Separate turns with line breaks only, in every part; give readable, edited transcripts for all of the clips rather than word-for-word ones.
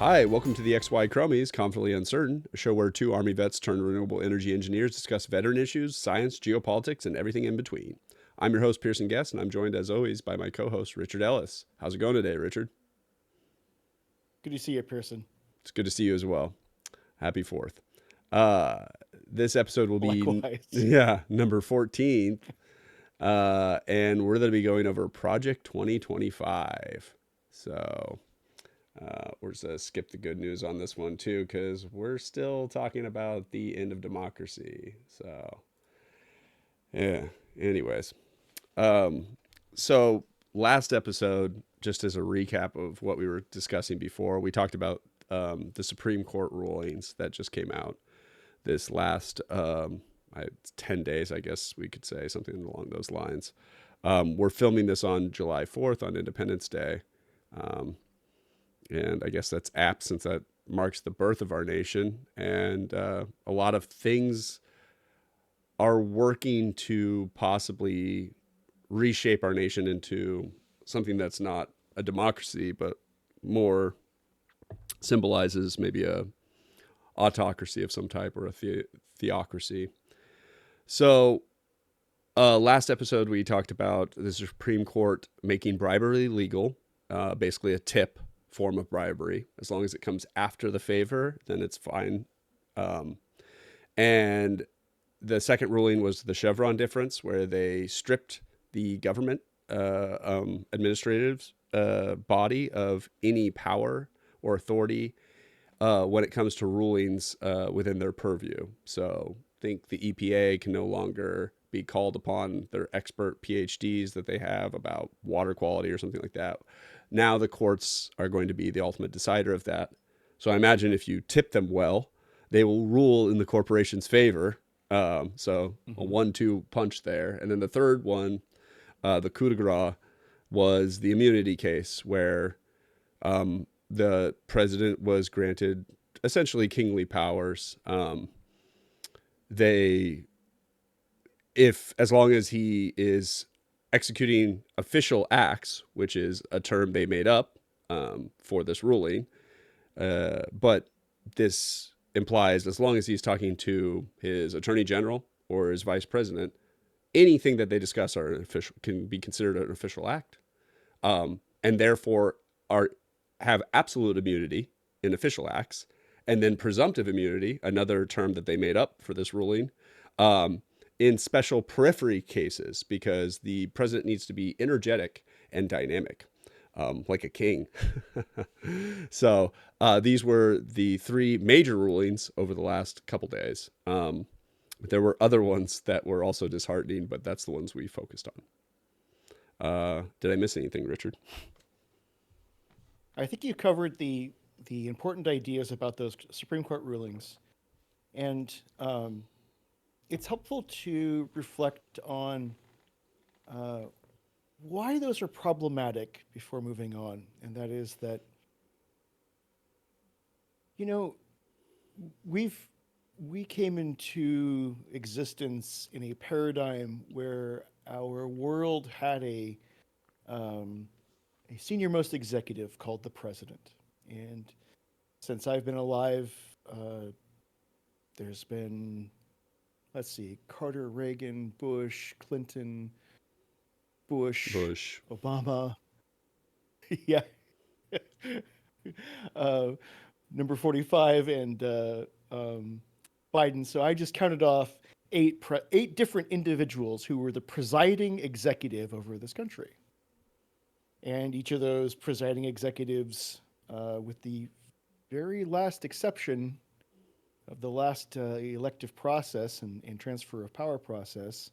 Hi, welcome to the XY Chromies, Confidently Uncertain, a show where two Army vets turned renewable energy engineers discuss veteran issues, science, geopolitics, and everything in between. I'm your host, Pearson Guest, and I'm joined as always by my co host, Richard Ellis. How's it going today, Richard?
Good to see you, Pearson.
It's good to see you as well. Happy 4th. Uh, this episode will be,
Likewise.
yeah, number 14th, and we're going to be going over Project 2025. So, we're just going to skip the good news on this one too, because we're still talking about the end of democracy. So, yeah. Anyways, um, so last episode, just as a recap of what we were discussing before, we talked about the Supreme Court rulings that just came out this last 10 days, I guess we could say, something along those lines. We're filming this on July 4th on Independence Day. Um, and I guess that's apt since that marks the birth of our nation. And a lot of things are working to possibly reshape our nation into something that's not a democracy, but more symbolizes maybe a autocracy of some type or a theocracy. So, last episode we talked about the Supreme Court making bribery legal, basically a tip form of bribery. As long as it comes after the favor, then it's fine. Um, and the second ruling was the Chevron difference, where they stripped the government administrative body of any power or authority when it comes to rulings within their purview. So think the EPA can no longer be called upon their expert PhDs that they have about water quality or something like that. Now the courts are going to be the ultimate decider of that. So I imagine if you tip them well, they will rule in the corporation's favor. So a
Hmm.
1-2 punch there. And then the third one, the coup de grace, was the immunity case where the president was granted essentially kingly powers. They, if as long as he is executing official acts, which is a term they made up for this ruling, but this implies as long as he's talking to his attorney general or his vice president, anything that they discuss are an official can be considered an official act, and therefore are have absolute immunity in official acts, and then presumptive immunity, another term that they made up for this ruling, um, in special periphery cases, because the president needs to be energetic and dynamic, like a king. So these were the three major rulings over the last couple days. There were other ones that were also disheartening, but that's the ones we focused on. Did I miss anything, Richard?
I think you covered the important ideas about those Supreme Court rulings, and it's helpful to reflect on uh, why those are problematic before moving on. And that is that you know we've we came into existence in a paradigm where our world had um, a senior most executive called the president. And since I've been alive, there's been, let's see, Carter, Reagan, Bush, Clinton, Bush,
Bush.
Obama. Yeah. uh, Number 45 and Biden. So I just counted off eight different individuals who were the presiding executive over this country. And each of those presiding executives, with the very last exception of the last elective process and transfer of power process,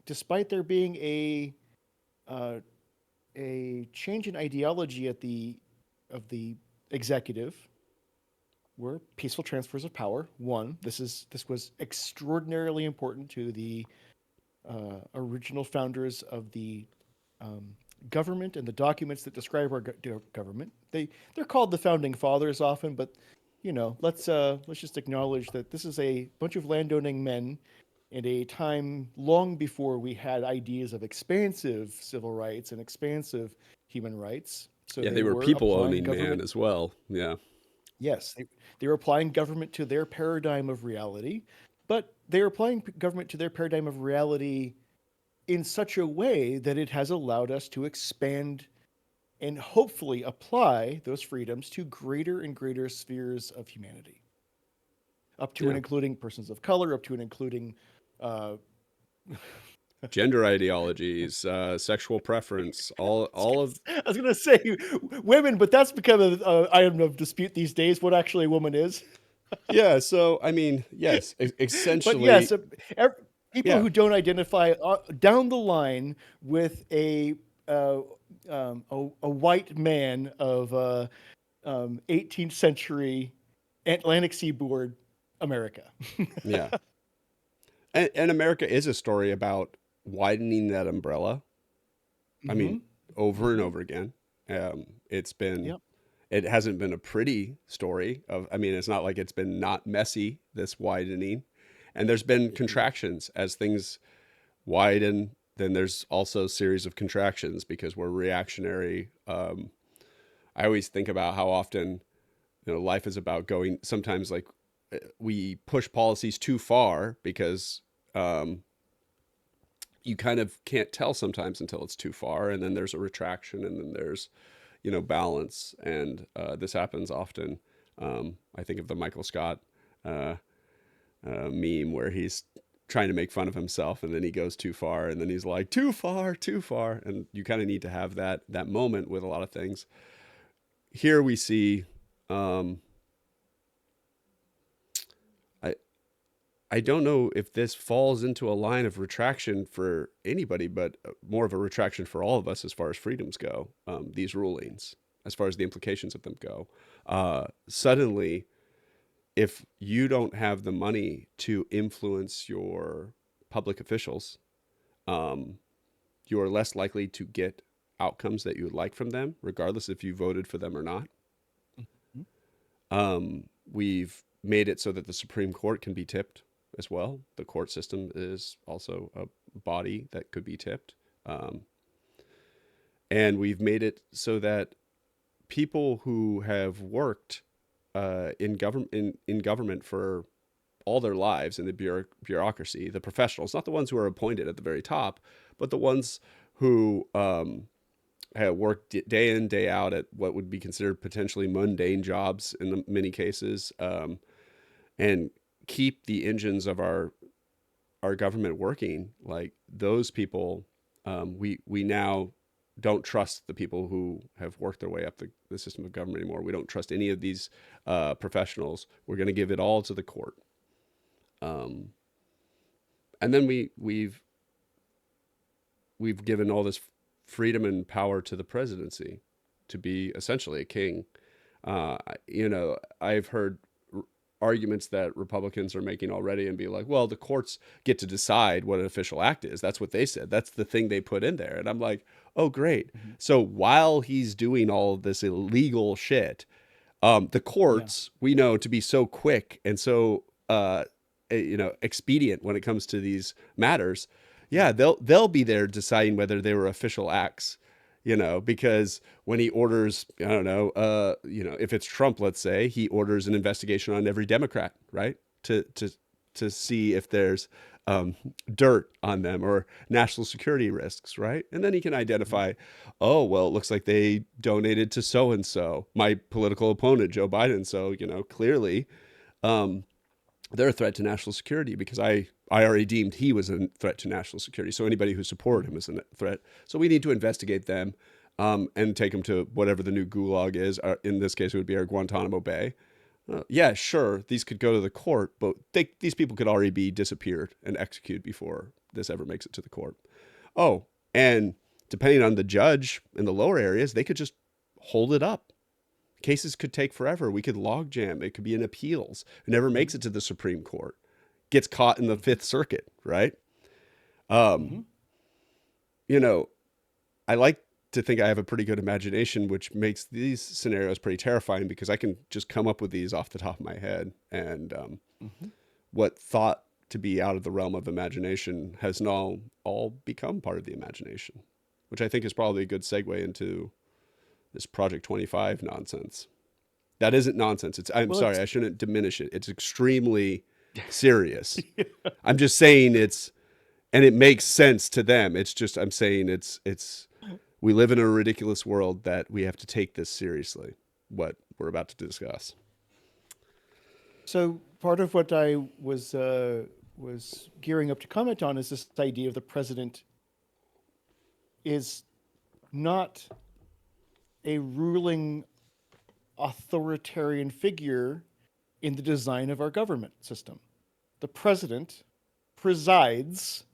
despite there being uh, a change in ideology at the of the executive, were peaceful transfers of power. One, this was extraordinarily important to the original founders of the um, government and the documents that describe our government. They're called the founding fathers often, but let's just acknowledge that this is a bunch of landowning men in a time long before we had ideas of expansive civil rights and expansive human rights. So
Yeah,
they
they were
were
people
applying
owning man
government.
as well. Yeah.
Yes, they were applying government to their paradigm of reality, but they were applying government to their paradigm of reality in such a way that it has allowed us to expand and hopefully apply those freedoms to greater and greater spheres of humanity, up to and
Yeah.
including persons of color, up to and including uh,
Gender ideologies, sexual preference, all of
I was gonna say women, but that's become an item of dispute these days. What actually a woman is,
yeah. So I mean, yes,
but yes,
essentially,
people
yeah,
who don't identify down the line with uh, a white man of 18th century Atlantic seaboard America.
yeah. And America is a story about widening that umbrella. I mean,
Hmm.
over and
Hmm.
over again. It's been,
Yep.
it hasn't been a pretty story of, I mean, it's not like it's been not messy, this widening. And there's been
Yeah.
contractions as things widen. Then there's also a series of contractions because we're reactionary. I always think about how often, life is about going, sometimes like we push policies too far because um, you kind of can't tell sometimes until it's too far, and then there's a retraction, and then there's balance, and this happens often. I think of the Michael Scott uh, meme where he's trying to make fun of himself, and then he goes too far, and then he's like too far, too far, and you kind of need to have that moment with a lot of things. Here we see. Um, I I don't know if this falls into a line of retraction for anybody, but more of a retraction for all of us as far as freedoms go. These rulings, as far as the implications of them go, suddenly, if you don't have the money to influence your public officials, um, you are less likely to get outcomes that you would like from them, regardless if you voted for them or not. We've made it so that the Supreme Court can be tipped as well. The court system is also a body that could be tipped. Um, and we've made it so that people who have worked in government for all their lives in the bureaucracy, the professionals, not the ones who are appointed at the very top, but the ones who have worked day in, day out at what would be considered potentially mundane jobs in many cases, and keep the engines of our government working. Like those people, we now don't trust the people who have worked their way up the system of government anymore. We don't trust any of these professionals. We're going to give it all to the court. Um, and then we've given all this freedom and power to the presidency to be essentially a king. I've heard arguments that Republicans are making already and be like, well, the courts get to decide what an official act is. That's what they said. That's the thing they put in there. And I'm like, oh, great.
Hmm.
So while he's doing all of this illegal shit, the
Yeah.
courts we know to be so quick and so expedient when it comes to these matters.
Yeah.
Yeah, they'll be there deciding whether they were official acts. Because when he orders, I don't know, if it's Trump, let's say, he orders an investigation on every Democrat, right? To see if there's dirt on them or national security risks, right? And then he can
Mhm.
identify, oh, well, it looks like they donated to so and so, my political opponent, Joe Biden. So, clearly um, they're a threat to national security because I already deemed he was a threat to national security. So anybody who supported him is a threat. So we need to investigate them and take them to whatever the new gulag is. In this case, it would be our Guantanamo Bay. Yeah, sure, these could go to the court, but these people could already be disappeared and executed before this ever makes it to the court. Oh, and depending on the judge in the lower areas, they could just hold it up. Cases could take forever. We could logjam. It could be in appeals. It never makes
Mhm.
it to the Supreme Court. Gets caught in the
Mhm.
Fifth Circuit, right? Um,
Mhm.
you know, I like to think I have a pretty good imagination, which makes these scenarios pretty terrifying because I can just come up with these off the top of my head. And
Mhm.
what thought to be out of the realm of imagination has now all become part of the imagination, which I think is probably a good segue into this Project 25 nonsense. That isn't nonsense. I'm
Well,
sorry,
it's
I shouldn't diminish it. It's extremely serious. I'm just saying and it makes sense to them. It's just, I'm saying we live in a ridiculous world that we have to take this seriously, what we're about to discuss.
so part of what I was gearing up to comment on is this idea of the president is not a ruling authoritarian figure in the design of our government system. The president presides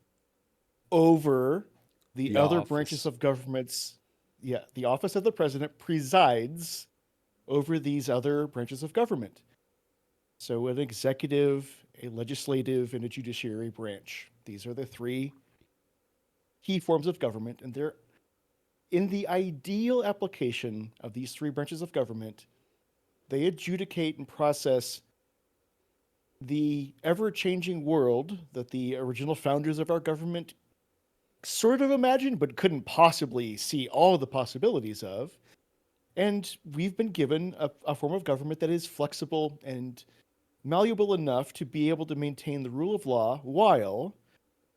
over the
The
other branches
office.
of governments. Yeah, the office of the president presides over these other branches of government. So, an executive, a legislative, and a judiciary branch. These are the three key forms of government, and they're in the ideal application of these three branches of government. They adjudicate and process the ever changing world that the original founders of our government sort of imagined, but couldn't possibly see all of the possibilities of. And we've been given a form of government that is flexible and malleable enough to be able to maintain the rule of law while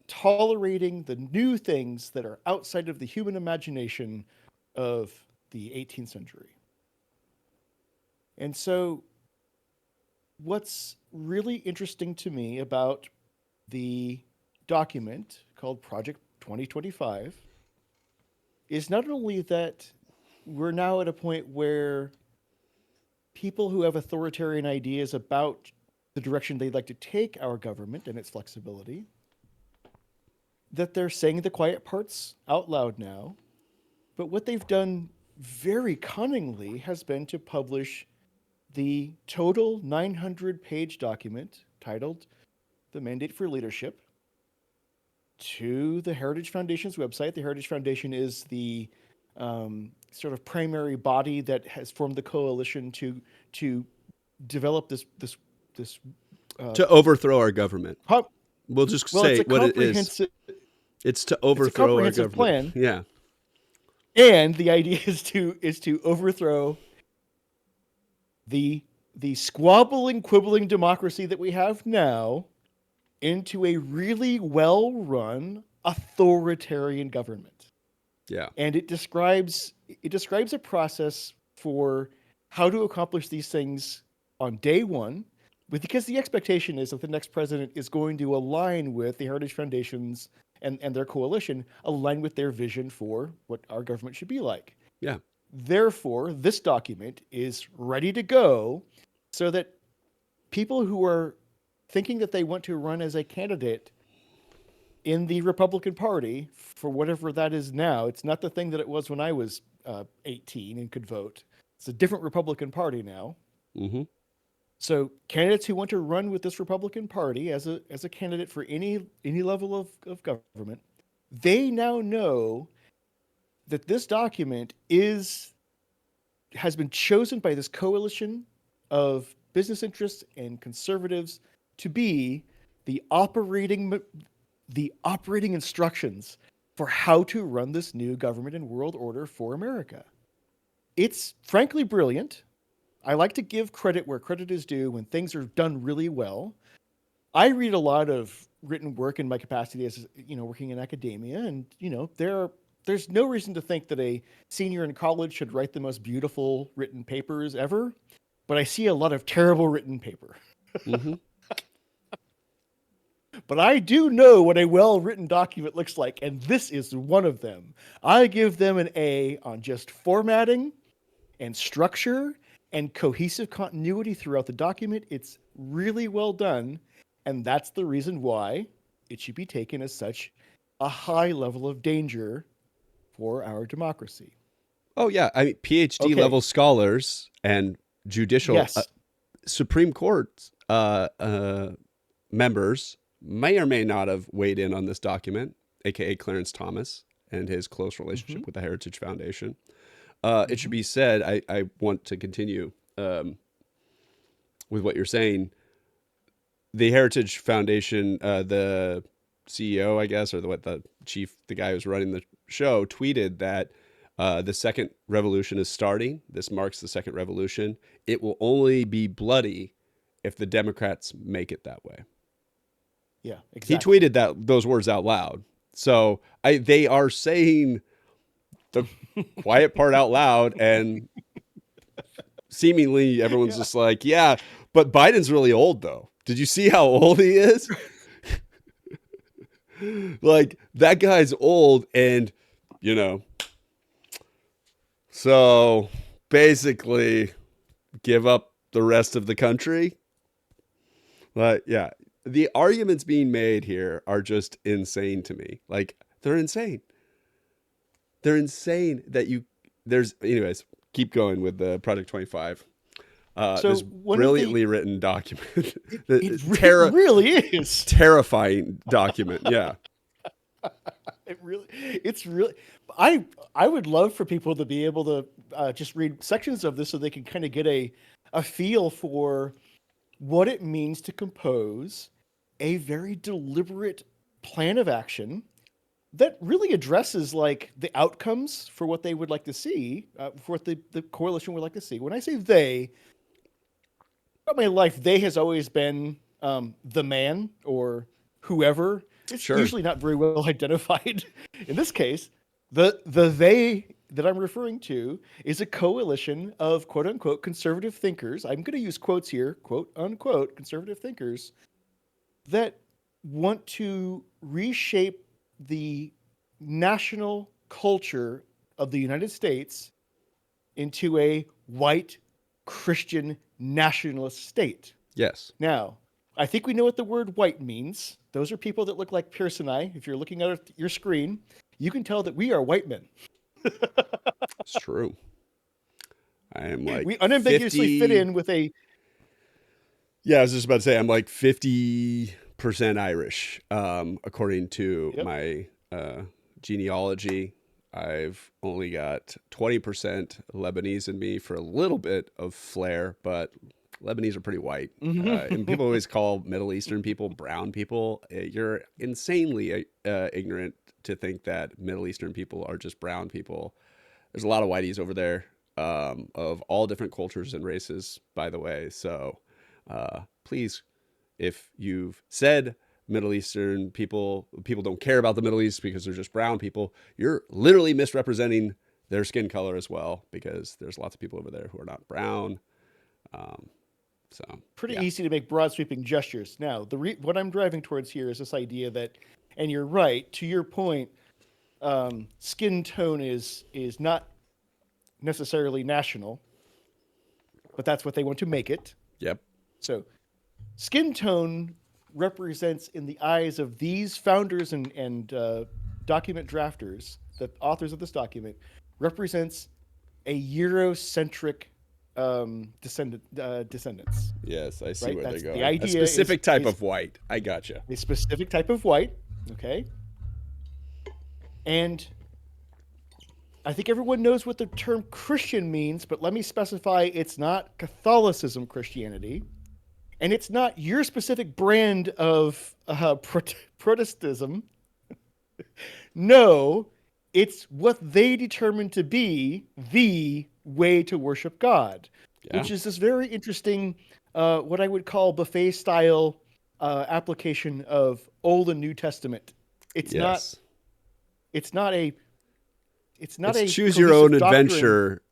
tolerating the new things that are outside of the human imagination of the 18th century. And so, what's really interesting to me about the document called Project 2025 is not only that we're now at a point where people who have authoritarian ideas about the direction they'd like to take our government and its flexibility, that they're saying the quiet parts out loud now. But what they've done very cunningly has been to publish the total 900-page document titled The Mandate for Leadership to the Heritage Foundation's website. The Heritage Foundation is the sort of primary body that has formed the coalition to develop this
To overthrow our government.
com-
We'll just
well, it's
say
a
what it is.
comprehensive
It's to
it's a
overthrow our
comprehensive
government.
plan,
Yeah.
and the idea is to overthrow the squabbling, quibbling democracy that we have now into a really well-run authoritarian government.
Yeah.
And it describes a process for how to accomplish these things on day one, because the expectation is that the next president is going to align with the Heritage Foundations and their coalition, align with their vision for what our government should be like.
Yeah.
Therefore, this document is ready to go so that people who are thinking that they want to run as a candidate in the Republican Party for whatever that is now, it's not the thing that it was when I was 18 and could vote. It's a different Republican Party now.
Mm-hmm.
So candidates who want to run with this Republican Party as a candidate for any level of government, they now know that this document has been chosen by this coalition of business interests and conservatives to be the operating instructions for how to run this new government and world order for America. It's frankly brilliant. I like to give credit where credit is due when things are done really well. I read a lot of written work in my capacity as working in academia, and there's no reason to think that a senior in college should write the most beautiful written papers ever, but I see a lot of terrible written paper.
Mm-hmm.
But I do know what a well-written document looks like, and this is one of them. I give them an A on just formatting and structure and cohesive continuity throughout the document. It's really well done, and that's the reason why it should be taken as such a high level of danger for our democracy.
Oh yeah, I mean PhD
Okay.
level scholars and judicial
Yes.
Supreme Court members may or may not have weighed in on this document, aka Clarence Thomas and his close relationship
Mm-hmm.
with the Heritage Foundation.
Mm-hmm.
It should be said, I want to continue with what you're saying. The Heritage Foundation, the CEO, I guess, or the chief, the guy who's running the show, tweeted that The second revolution is starting. This marks the second revolution. It will only be bloody if the Democrats make it that way.
Yeah,
He
exactly.
tweeted those words out loud. So they are saying the quiet part out loud, and seemingly everyone's
Yeah.
just like, yeah, but Biden's really old though. Did you see how old he is? Like that guy's old, and you know, so basically give up the rest of the country. But yeah, the arguments being made here are just insane to me. Like they're insane. They're insane that there's anyways, keep going with the Project 25.
So
This
one of the
brilliantly written document,
it really is.
terrifying document. Yeah.
It's really I would love for people to be able to just read sections of this so they can kind of get a feel for what it means to compose a very deliberate plan of action that really addresses like the outcomes for what they would like to see, for what the coalition would like to see. When I say they, throughout my life, they has always been the man or whoever. It's
Sure.
usually not very well identified. In this case, the they that I'm referring to is a coalition of quote unquote conservative thinkers. I'm going to use quotes here, quote unquote conservative thinkers that want to reshape the national culture of the United States into a white Christian nationalist state.
Yes.
Now, I think we know what the word white means. Those are people that look like Pierce and I. If you're looking at your screen, you can tell that we are white men.
It's true. I am like
We unambiguously fit
50.
in with a
Yeah, I was just about to say I'm like 50% Irish, according to
yep.
my genealogy. I've only got 20% Lebanese in me for a little bit of flair, but Lebanese are pretty white. And people always call Middle Eastern people brown people. You're insanely ignorant to think that Middle Eastern people are just brown people. There's a lot of whiteys over there, of all different cultures and races, by the way. So please, if you've said Middle Eastern people don't care about the Middle East because they're just brown people, you're literally misrepresenting their skin color as well, because there's lots of people over there who are not brown. So
Pretty
yeah.
easy to make broad sweeping gestures. Now, what I'm driving towards here is this idea that, and you're right, to your point, skin tone is not necessarily national, but that's what they want to make it.
Yep.
So, skin tone represents, in the eyes of these founders and document drafters, the authors of this document, represents a Eurocentric descendants.
Yes, I see
Right?
where
That's
they're
the
going. A
idea
specific type
is
of white. I gotcha.
a specific type of white. Okay. And I think everyone knows what the term Christian means, but let me specify it's not Catholicism Christianity. And it's not your specific brand of Protestantism. No, it's what they determine to be the way to worship God,
Yeah.
which is this very interesting, what I would call buffet style application of Old and New Testament. It's not.
Yes.
It's not a. It's not
It's
a
choose your own
cohesive doctrine.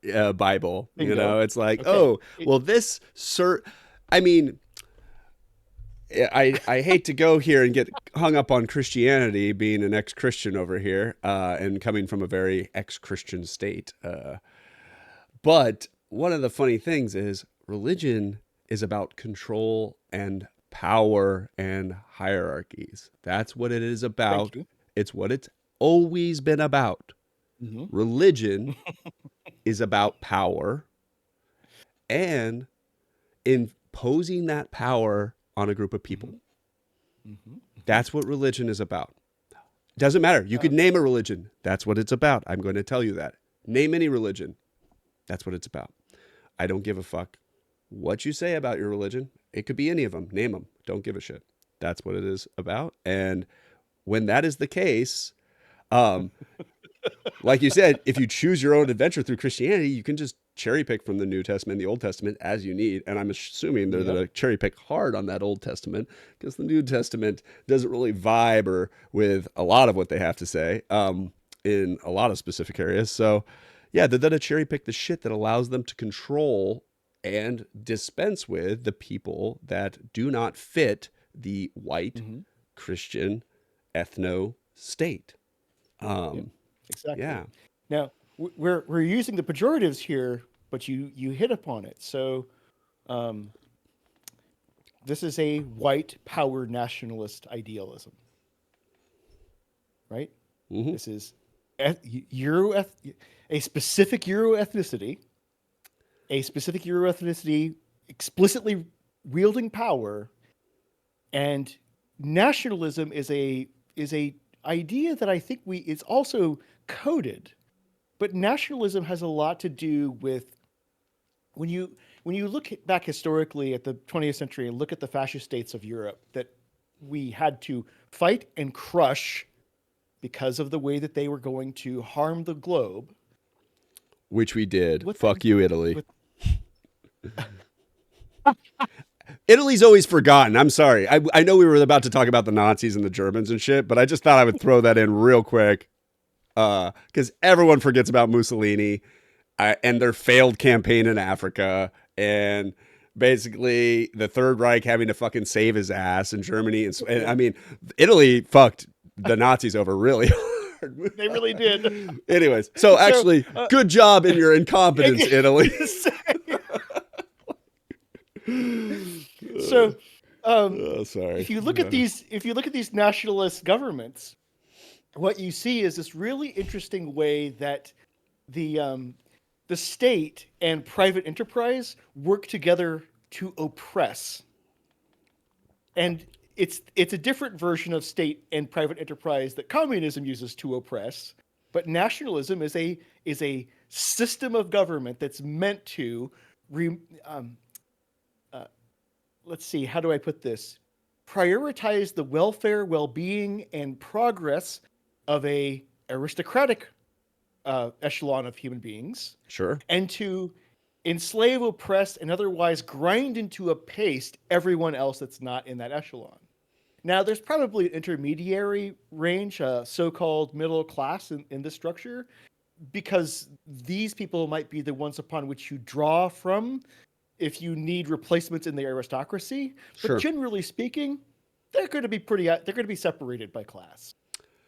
adventure Bible. You
Bingo.
know, it's like,
Okay.
oh, well, this sir. I mean, I hate to go here and get hung up on Christianity, being an ex-Christian over here, and coming from a very ex-Christian state. But one of the funny things is religion is about control and power and hierarchies. That's what it is
Thank
about.
you.
It's what it's always been about.
Mm-hmm.
Religion is about power and imposing that power on a group of people.
Mm-hmm.
That's what religion is about. Doesn't matter. You could name a religion. That's what it's about. I'm going to tell you that. Name any religion. That's what it's about. I don't give a fuck what you say about your religion. It could be any of them. Name them. Don't give a shit. That's what it is about. And when that is the case, um, Like you said, if you choose your own adventure through Christianity, you can just cherry pick from the New Testament, the Old Testament as you need. And I'm assuming they're
Yep.
going to cherry pick hard on that Old Testament because the New Testament doesn't really vibe or with a lot of what they have to say in a lot of specific areas. So, yeah, they're going to cherry pick the shit that allows them to control and dispense with the people that do not fit the white
Hmm.
Christian ethno state.
Yep.
Um,
Exactly.
yeah.
Now we're using the pejoratives here, but you hit upon it. So um, this is a white power nationalist idealism, right?
Hmm.
This is Euro a specific Euro ethnicity, explicitly wielding power, and nationalism is a idea that I think we it's also coded, but nationalism has a lot to do with when you look back historically at the 20th century and look at the fascist states of Europe that we had to fight and crush because of the way that they were going to harm the globe.
Which we did.
What that
Fuck you, Italy.
with
Italy's always forgotten. I'm sorry. I know we were about to talk about the Nazis and the Germans and shit, but I just thought I would throw that in real quick because everyone forgets about Mussolini and their failed campaign in Africa and basically the Third Reich having to fucking save his ass in Germany. And I mean, Italy fucked the Nazis over really hard.
they really did.
Anyways, so
So
actually, good job in your incompetence, Italy.
so
Oh, sorry.
if you look at these nationalist governments, what you see is this really interesting way that the state and private enterprise work together to oppress. And it's a different version of state and private enterprise that communism uses to oppress, but nationalism is a system of government that's meant to re, um, let's see, how do I put this? Prioritize the welfare, well-being, and progress of a aristocratic echelon of human beings,
Sure.
and to enslave, oppress, and otherwise grind into a paste everyone else that's not in that echelon. Now, there's probably an intermediary range, so-called middle class in this structure, because these people might be the ones upon which you draw from if you need replacements in the aristocracy. But
Sure.
generally speaking, they're going to be they're going to be separated by class.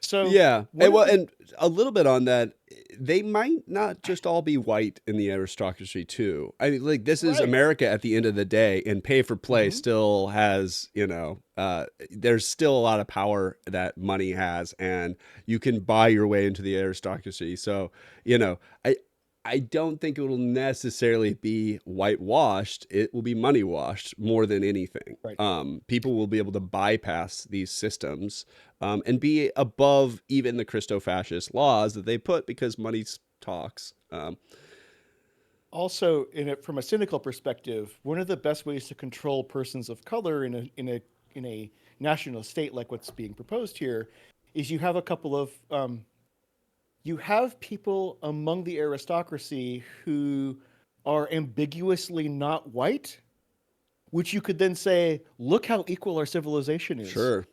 So
Yeah.
one
And
of
well,
the
and a little bit on that, they might not just all be white in the aristocracy too. I mean, like this is
right.
America at the end of the day, and pay for play
Hmm.
still has, there's still a lot of power that money has, and you can buy your way into the aristocracy. So, you know, I I don't think it will necessarily be whitewashed. It will be money washed more than anything.
Right.
People will be able to bypass these systems and be above even the Christo-fascist laws that they put because money talks.
Also, from a cynical perspective, one of the best ways to control persons of color in a national state like what's being proposed here is you have people among the aristocracy who are ambiguously not white, which you could then say, look how equal our civilization is.
Sure.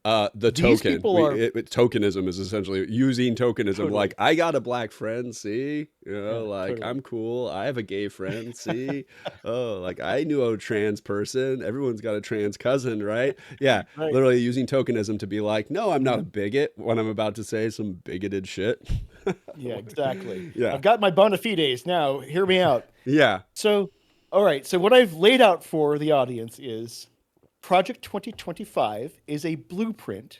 The
These
token,
people are
tokenism is essentially using tokenism. Like,
totally,
I got a black friend, see,
yeah,
like
totally.
I'm cool. I have a gay friend, see. Oh, like I knew a trans person. Everyone's got a trans cousin, right? Yeah,
Right.
literally using tokenism to be like, no, I'm not a bigot when I'm about to say some bigoted shit.
Yeah, exactly.
Yeah,
I've got my bona fides now. Hear me out.
yeah,
So, all right. So, what I've laid out for the audience is Project 2025 is a blueprint,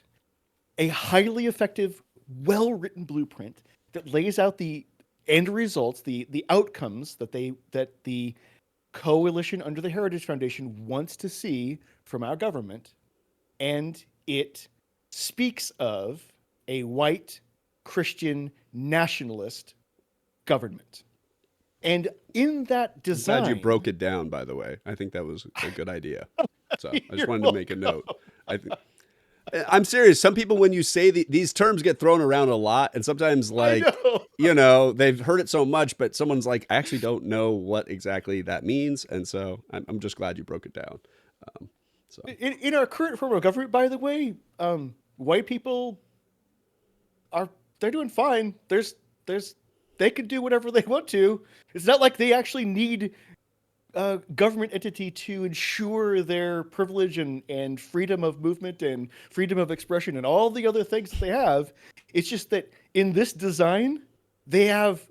a highly effective, well written blueprint that lays out the end results, the outcomes that the coalition under the Heritage Foundation wants to see from our government. And it speaks of a white Christian nationalist government. And in that
I'm glad you
design,
broke it down, by the way. I think that was a good idea. So I just
you're
wanted to make a
welcome.
note. I think I'm serious. Some people, when you say these terms get thrown around a lot, and sometimes
I
like,
know.
they've heard it so much, but someone's like, I actually don't know what exactly that means. And so I'm just glad you broke it down. Um, so
In our current form of government, by the way, white people are they're doing fine. There's they can do whatever they want to. It's not like they actually need a government entity to ensure their privilege and freedom of movement and freedom of expression and all the other things that they have. It's just that in this design, they have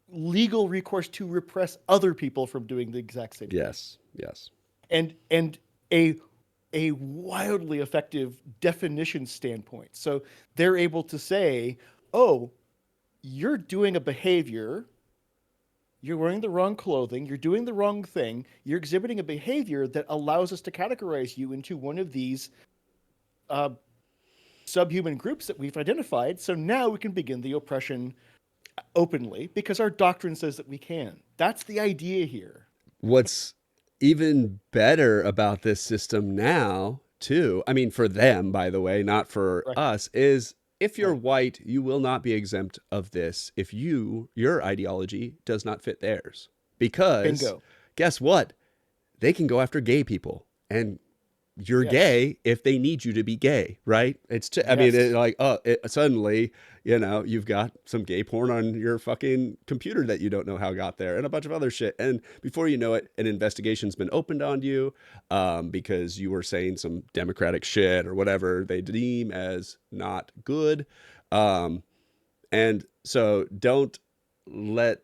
legal recourse to repress other people from doing the exact same thing.
yes, yes,
And a a wildly effective definition standpoint. So they're able to say, "Oh, you're doing a behavior, you're wearing the wrong clothing, you're doing the wrong thing, you're exhibiting a behavior that allows us to categorize you into one of these uh, subhuman groups that we've identified. So now we can begin the oppression openly because our doctrine says that we can." That's the idea here.
what's even better about this system now, too, I mean, for them, by the way, not for
Right.
us, is if you're
Right.
white, you will not be exempt of this if your ideology does not fit theirs. Because
Bingo.
guess what? They can go after gay people, and you're
Yes.
gay if they need you to be gay, right? I mean,
Yes.
suddenly, you've got some gay porn on your fucking computer that you don't know how got there, and a bunch of other shit. And before you know it, an investigation's been opened on you because you were saying some democratic shit or whatever they deem as not good. Um, and so don't let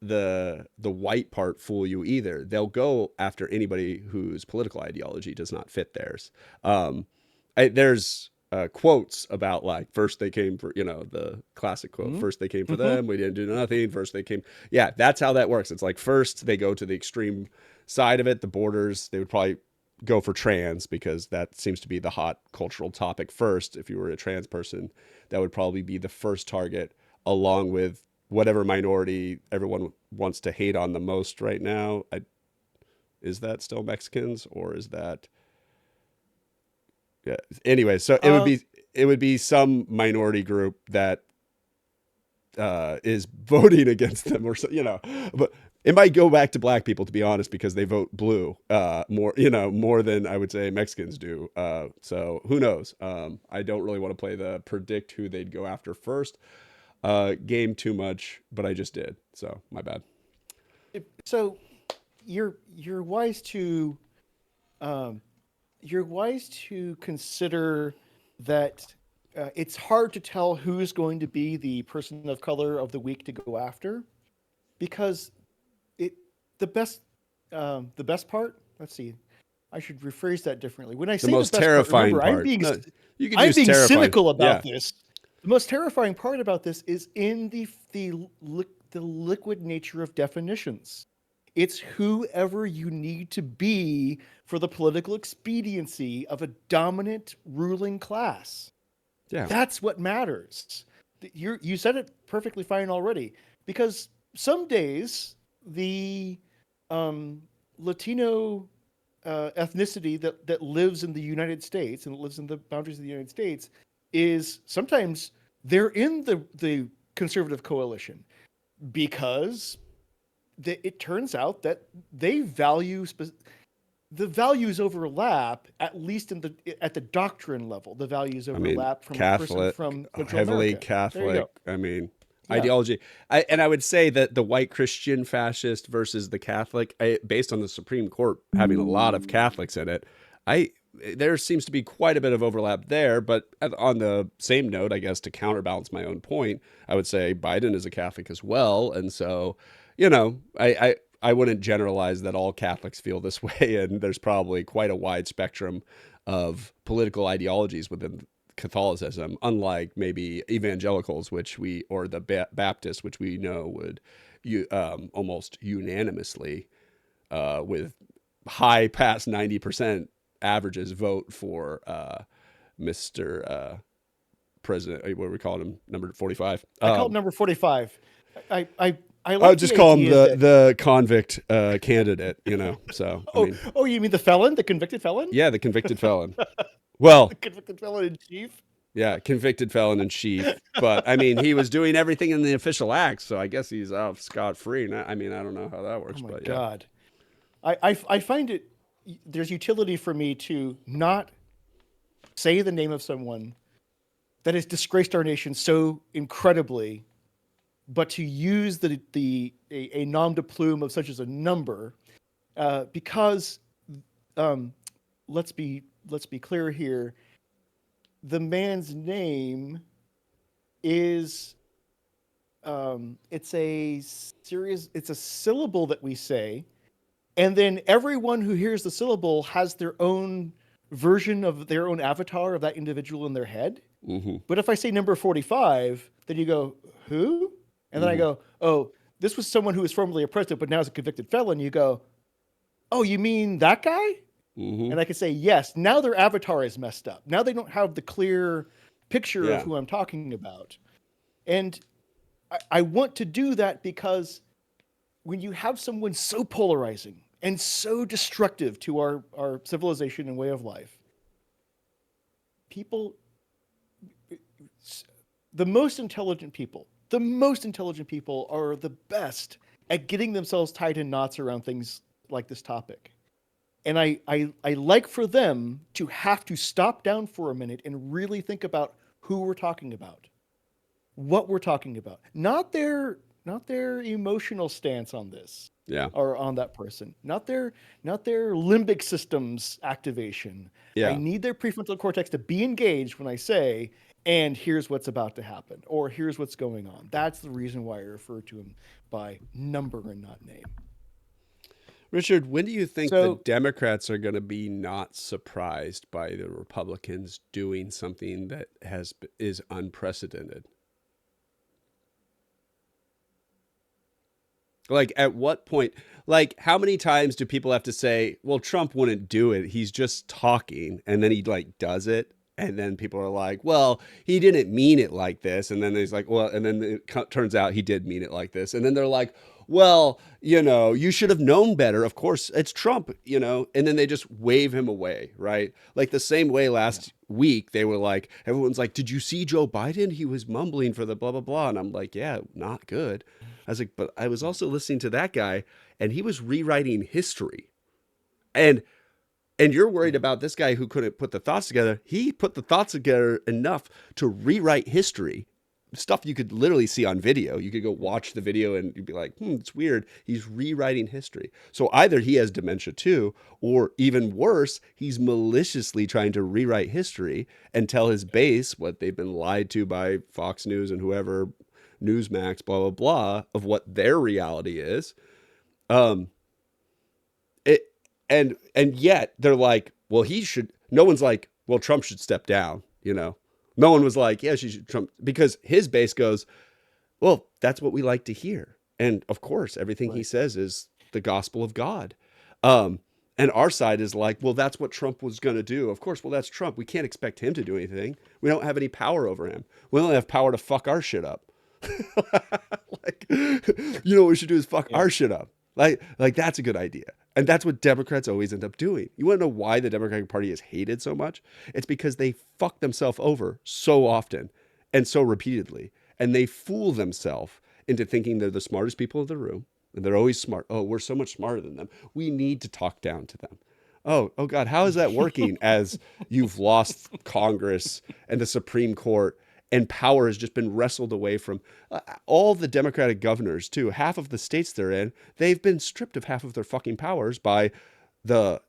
the white part fool you either. They'll go after anybody whose political ideology does not fit theirs. There's quotes about like first they came for the classic quote,
Mm-hmm.
first they came for
Mm-hmm.
them, we didn't do nothing, first they came. Yeah, that's how that works. It's like first they go to the extreme side of it, the borders. They would probably go for trans because that seems to be the hot cultural topic first. If you were a trans person, that would probably be the first target, along with whatever minority everyone wants to hate on the most right now. Is that still Mexicans, or is that, yeah? Anyway, so
Uh,
it would be some minority group that is voting against them, or so, but it might go back to black people, to be honest, because they vote blue more than I would say Mexicans do. So who knows? I don't really want to play the predict who they'd go after first game too much, but I just did. So my bad.
so you're wise to um, you're wise to consider that it's hard to tell who's going to be the person of color of the week to go after because it the best the best part. Let's see. I should rephrase that differently. When I
The
say the
most
best part,
terrifying
remember
part. No, you could
I'm
use
being
terrifying.
cynical about
Yeah.
this. The most terrifying part about this is in the liquid nature of definitions. It's whoever you need to be for the political expediency of a dominant ruling class.
Yeah.
That's what matters. You said it perfectly fine already. Because some days the Latino ethnicity that lives in the United States and lives in the boundaries of the United States is sometimes they're in the conservative coalition because it turns out that they value the values overlap at least at the doctrine level. The values
I mean,
overlap from a person
Catholic,
from Central
heavily
America. There you
Catholic.
go.
I mean,
Yeah.
ideology. And I would say that the white Christian fascist versus the Catholic, based on the Supreme Court having a lot of Catholics in it, I there seems to be quite a bit of overlap there. But on the same note, I guess to counterbalance my own point, I would say Biden is a Catholic as well, and so I wouldn't generalize that all Catholics feel this way, and there's probably quite a wide spectrum of political ideologies within Catholicism, unlike maybe evangelicals, or the Baptists, which we know would almost unanimously, with high past 90% averages, vote for Mr. President. What do we call him? Number 45.
I call it number 45. I I
I would
like
just
the
call him
idea that.
the convict candidate, you know. So I
Oh,
mean,
oh, you mean the felon, the convicted felon,
yeah, the convicted felon. Well,
the convicted felon in chief?
yeah, convicted felon in chief. But I mean, he was doing everything in the official acts, so I guess he's off scot free. I mean, I don't know how that
Oh
works,
my
but yeah.
God. I find it, there's utility for me to not say the name of someone that has disgraced our nation so incredibly, but to use a nom de plume of such as a number, because um, let's be clear here. The man's name is it's a serious, it's a syllable that we say, and then everyone who hears the syllable has their own version of their own avatar of that individual in their head.
Mm-hmm.
But if I say number 45, then you go, who? And then I
Mm-hmm.
go, oh, this was someone who was formerly a president, but now is a convicted felon. You go, oh, you mean that guy?
Mm-hmm.
And I can say, yes, now their avatar is messed up. Now they don't have the clear picture of
Yeah.
who I'm talking about. And I want to do that because when you have someone so polarizing and so destructive to our civilization and way of life, people, the most intelligent people are the best at getting themselves tied in knots around things like this topic. And I like for them to have to stop down for a minute and really think about who we're talking about, what we're talking about, not their emotional stance on this
Yeah.
or on that person, not their limbic system's activation. I
Yeah.
need their prefrontal cortex to be engaged when I say, and here's what's about to happen, or here's what's going on. That's the reason why I refer to him by number and not name.
Richard, when do you think the
So
Democrats are going to be not surprised by the Republicans doing something that is unprecedented? Like, at what point, like, how many times do people have to say, well, Trump wouldn't do it. He's just talking. And then he, like, does it. And then people are like, well, he didn't mean it like this. And then he's like, well, and then it turns out he did mean it like this. And then they're like, well, you know, you should have known better. Of course, it's Trump, you know, and then they just wave him away, right? Like the same way
yeah,
last week, they were like, everyone's like, did you see Joe Biden? He was mumbling for the blah, blah, blah. And I'm like, yeah, not good. I was like, but I was also listening to that guy and he was rewriting history. And you're worried
yeah,
about this guy who couldn't put the thoughts together. He put the thoughts together enough to rewrite history. Stuff you could literally see on video. You could go watch the video and you'd be like, it's weird. He's rewriting history. So either he has dementia too, or even worse, he's maliciously trying to rewrite history and tell his base what they've been lied to by Fox News and whoever, Newsmax, blah, blah, blah, of what their reality is. Um, it and yet they're like, well, he should. No one's like, well, Trump should step down. You know, no one was like, yeah, she should Trump, because his base goes, well, that's what we like to hear, and of course, everything he
right.
says is the gospel of God. Um, and our side is like, well, that's what Trump was going to do. Of course, well, that's Trump. We can't expect him to do anything. We don't have any power over him. We only have power to fuck our shit up. Like, you know what we should do is fuck
Yeah.
our shit up. Like that's a good idea. And that's what Democrats always end up doing. You want to know why the Democratic Party is hated so much? It's because they fuck themselves over so often and so repeatedly. And they fool themselves into thinking they're the smartest people in the room. And they're always smart. Oh, we're so much smarter than them. We need to talk down to them. Oh God, how is that working as you've lost Congress and the Supreme Court and power has just been wrestled away from all the Democratic governors too. Half of the states they're in, they've been stripped of half of their fucking powers by the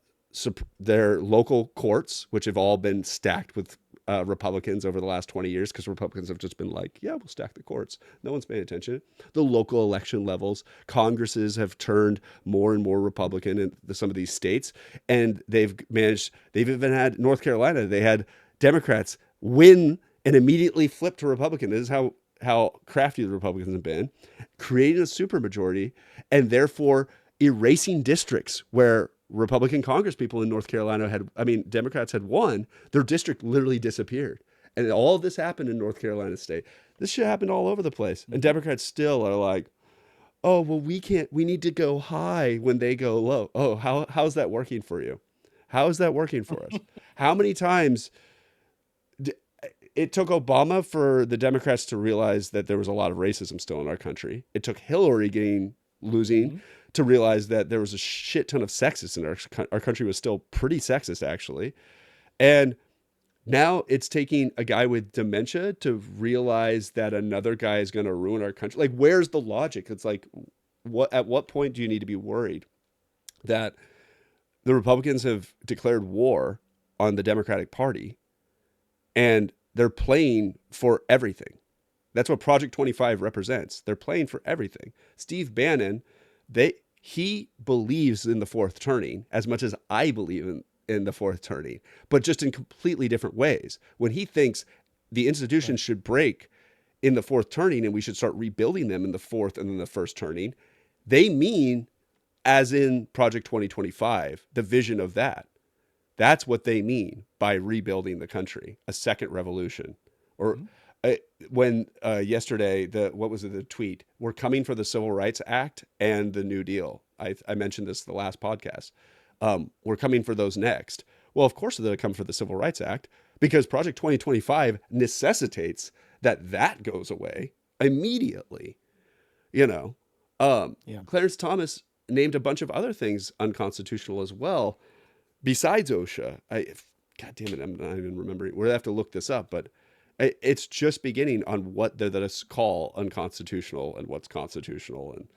their local courts, which have all been stacked with Republicans over the last 20 years because Republicans have just been like, yeah, we'll stack the courts. No one's paying attention. The local election levels, Congresses have turned more and more Republican in some of these states. And they've even had North Carolina, they had Democrats win and immediately flip to Republican. This is how crafty the Republicans have been, creating a supermajority and therefore erasing districts where Republican Congress people in North Carolina Democrats had won, their district literally disappeared. And all of this happened in North Carolina state. This shit happened all over the place. And
Mhm.
Democrats still are like, oh, well, we need to go high when they go low. Oh, how's that working for you? How is that working for us? How many times it took Obama for the Democrats to realize that there was a lot of racism still in our country. It took Hillary losing
Mm-hmm.
to realize that there was a shit ton of sexist in our country was still pretty sexist actually. And now it's taking a guy with dementia to realize that another guy is going to ruin our country. Like, where's the logic? It's like, at what point do you need to be worried that the Republicans have declared war on the Democratic Party and they're playing for everything? That's what Project 25 represents. They're playing for everything. Steve Bannon, he believes in the fourth turning as much as I believe in the fourth turning, but just in completely different ways. When he thinks the institutions should break in the fourth turning and we should start rebuilding them in the fourth and then the first turning, they mean, as in Project 2025, the vision of that. That's what they mean by rebuilding the country, a second revolution. Or
Mm-hmm.
when yesterday, what was it, the tweet? We're coming for the Civil Rights Act and the New Deal. I mentioned this the last podcast. We're coming for those next. Well, of course they're going to come for the Civil Rights Act because Project 2025 necessitates that goes away immediately. You know,
Yeah.
Clarence Thomas named a bunch of other things unconstitutional as well, besides OSHA. God damn it, I'm not even remembering. We'll have to look this up, but it's just beginning on what they're going to call unconstitutional and what's constitutional. And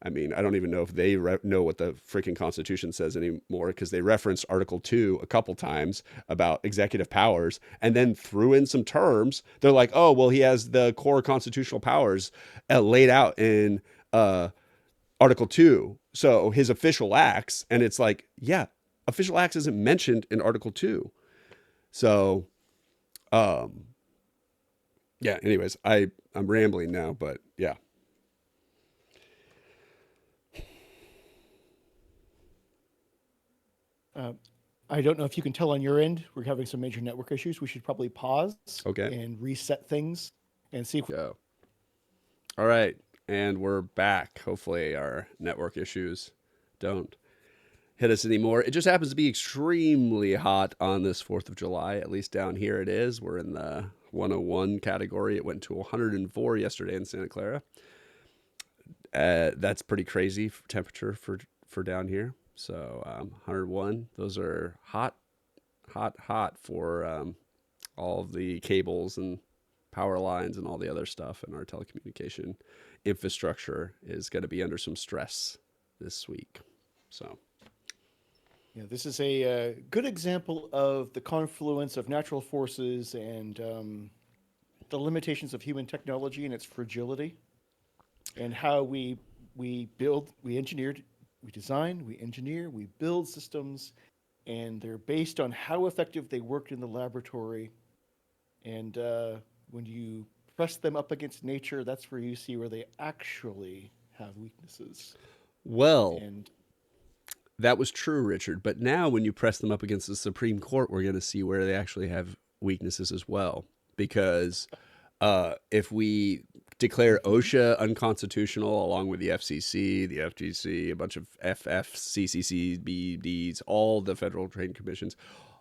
I mean, I don't even know if they know what the freaking Constitution says anymore because they referenced Article 2 a couple times about executive powers and then threw in some terms. They're like, oh, well, he has the core constitutional powers laid out in Article 2. So his official acts. And it's like, yeah, official acts isn't mentioned in Article 2. So, yeah, anyways, I'm rambling now, but yeah.
Uh, I don't know if you can tell on your end. We're having some major network issues. We should probably pause
Okay.
and reset things and see if we.
Go. All right. And we're back. Hopefully our network issues don't hit us anymore. It just happens to be extremely hot on this 4th of July. At least down here it is. We're in the 101 category. It went to 104 yesterday in Santa Clara. That's pretty crazy temperature for down here. So 101. Those are hot for all of the cables and power lines and all the other stuff. And our telecommunication infrastructure is going to be under some stress this week. So.
Yeah, this is a good example of the confluence of natural forces and the limitations of human technology and its fragility, and how we build, we engineered, we design, we engineer, we build systems, and they're based on how effective they worked in the laboratory. And when you press them up against nature, that's where you see where they actually have weaknesses.
Well,
And
that was true, Richard. But now when you press them up against the Supreme Court, we're going to see where they actually have weaknesses as well. Because if we declare OSHA unconstitutional, along with the FCC, the FTC, a bunch of FFCCCs, BDs, all the federal trade commissions,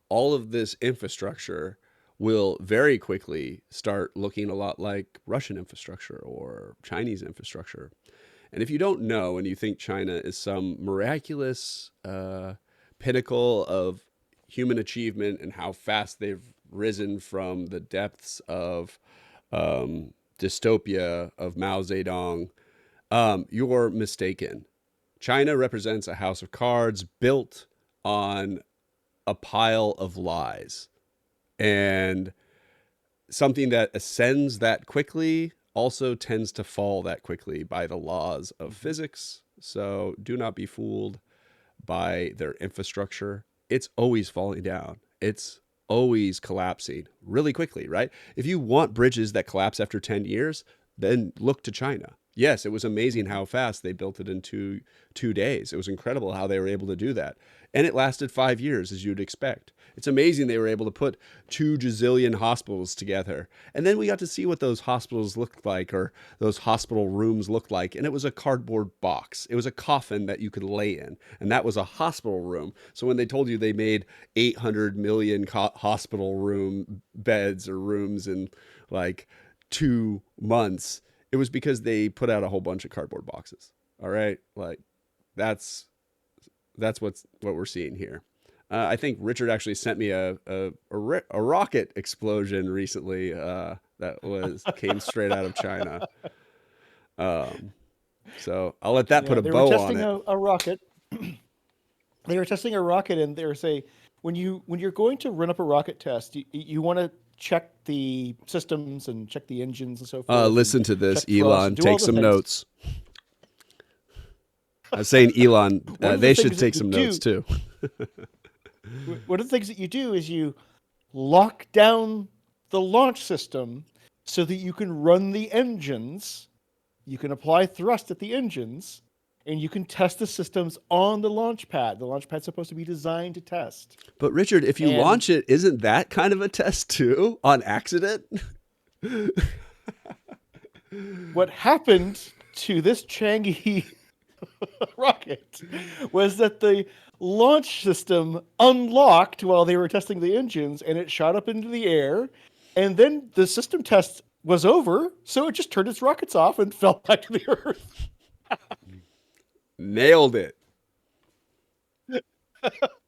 all of this infrastructure will very quickly start looking a lot like Russian infrastructure or Chinese infrastructure. And if you don't know and you think China is some miraculous pinnacle of human achievement and how fast they've risen from the depths of dystopia of Mao Zedong, you're mistaken. China represents a house of cards built on a pile of lies. And something that ascends that quickly also tends to fall that quickly by the laws of physics. So do not be fooled by their infrastructure. It's always falling down. It's always collapsing really quickly, right? If you want bridges that collapse after 10 years, then look to China. Yes, it was amazing how fast they built it in 2 days. It was incredible how they were able to do that. And it lasted 5 years, as you'd expect. It's amazing they were able to put 2 gazillion hospitals together. And then we got to see what those hospitals looked like, or those hospital rooms looked like. And it was a cardboard box. It was a coffin that you could lay in. And that was a hospital room. So when they told you they made 800 million hospital room beds or rooms in like 2 months, it was because they put out a whole bunch of cardboard boxes. All right, like that's what we're seeing here. I think Richard actually sent me a rocket explosion recently that was came straight out of China. Um, so I'll let that put
Yeah,
a
they were
bow on
testing
it.
a rocket. They were testing a rocket, and they were saying when you're going to run up a rocket test, you want to check the systems and check the engines and so forth, and
Listen to this,
check thrust and
Elon.
do all
Take
the
some
things.
notes. I was saying, Elon,
One of the
they should
things that
take
you
some notes
do,
too.
one of the things that you do is you lock down the launch system so that you can run the engines, you can apply thrust at the engines, and you can test the systems on the launch pad. The launch pad's supposed to be designed to test.
But Richard, if you
And
launch it, isn't that kind of a test too on accident?
what happened to this Changi rocket was that the launch system unlocked while they were testing the engines, and it shot up into the air, and then the system test was over, so it just turned its rockets off and fell back to the earth.
Nailed it.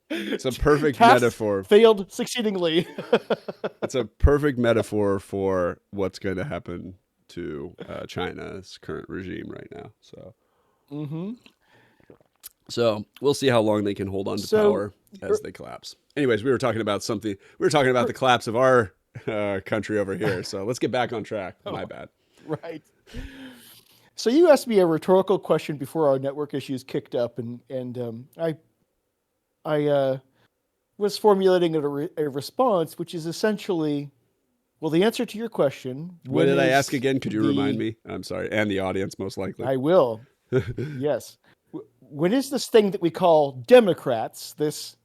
It's a perfect
Tasks
metaphor.
failed succeedingly.
It's a perfect metaphor for what's going to happen to China's current regime right now.
hmm
So we'll see how long they can hold on to
So,
power as they collapse. Anyways, we were talking about something. We were talking about the collapse of our country over here. So let's get back on track. My bad.
right. So you asked me a rhetorical question before our network issues kicked up, and I was formulating a response, which is essentially, well, the answer to your question,
What
when
did I ask
is
again? Could you remind
the,
me? I'm sorry. And the audience, most likely.
I will, yes. When is this thing that we call Democrats, this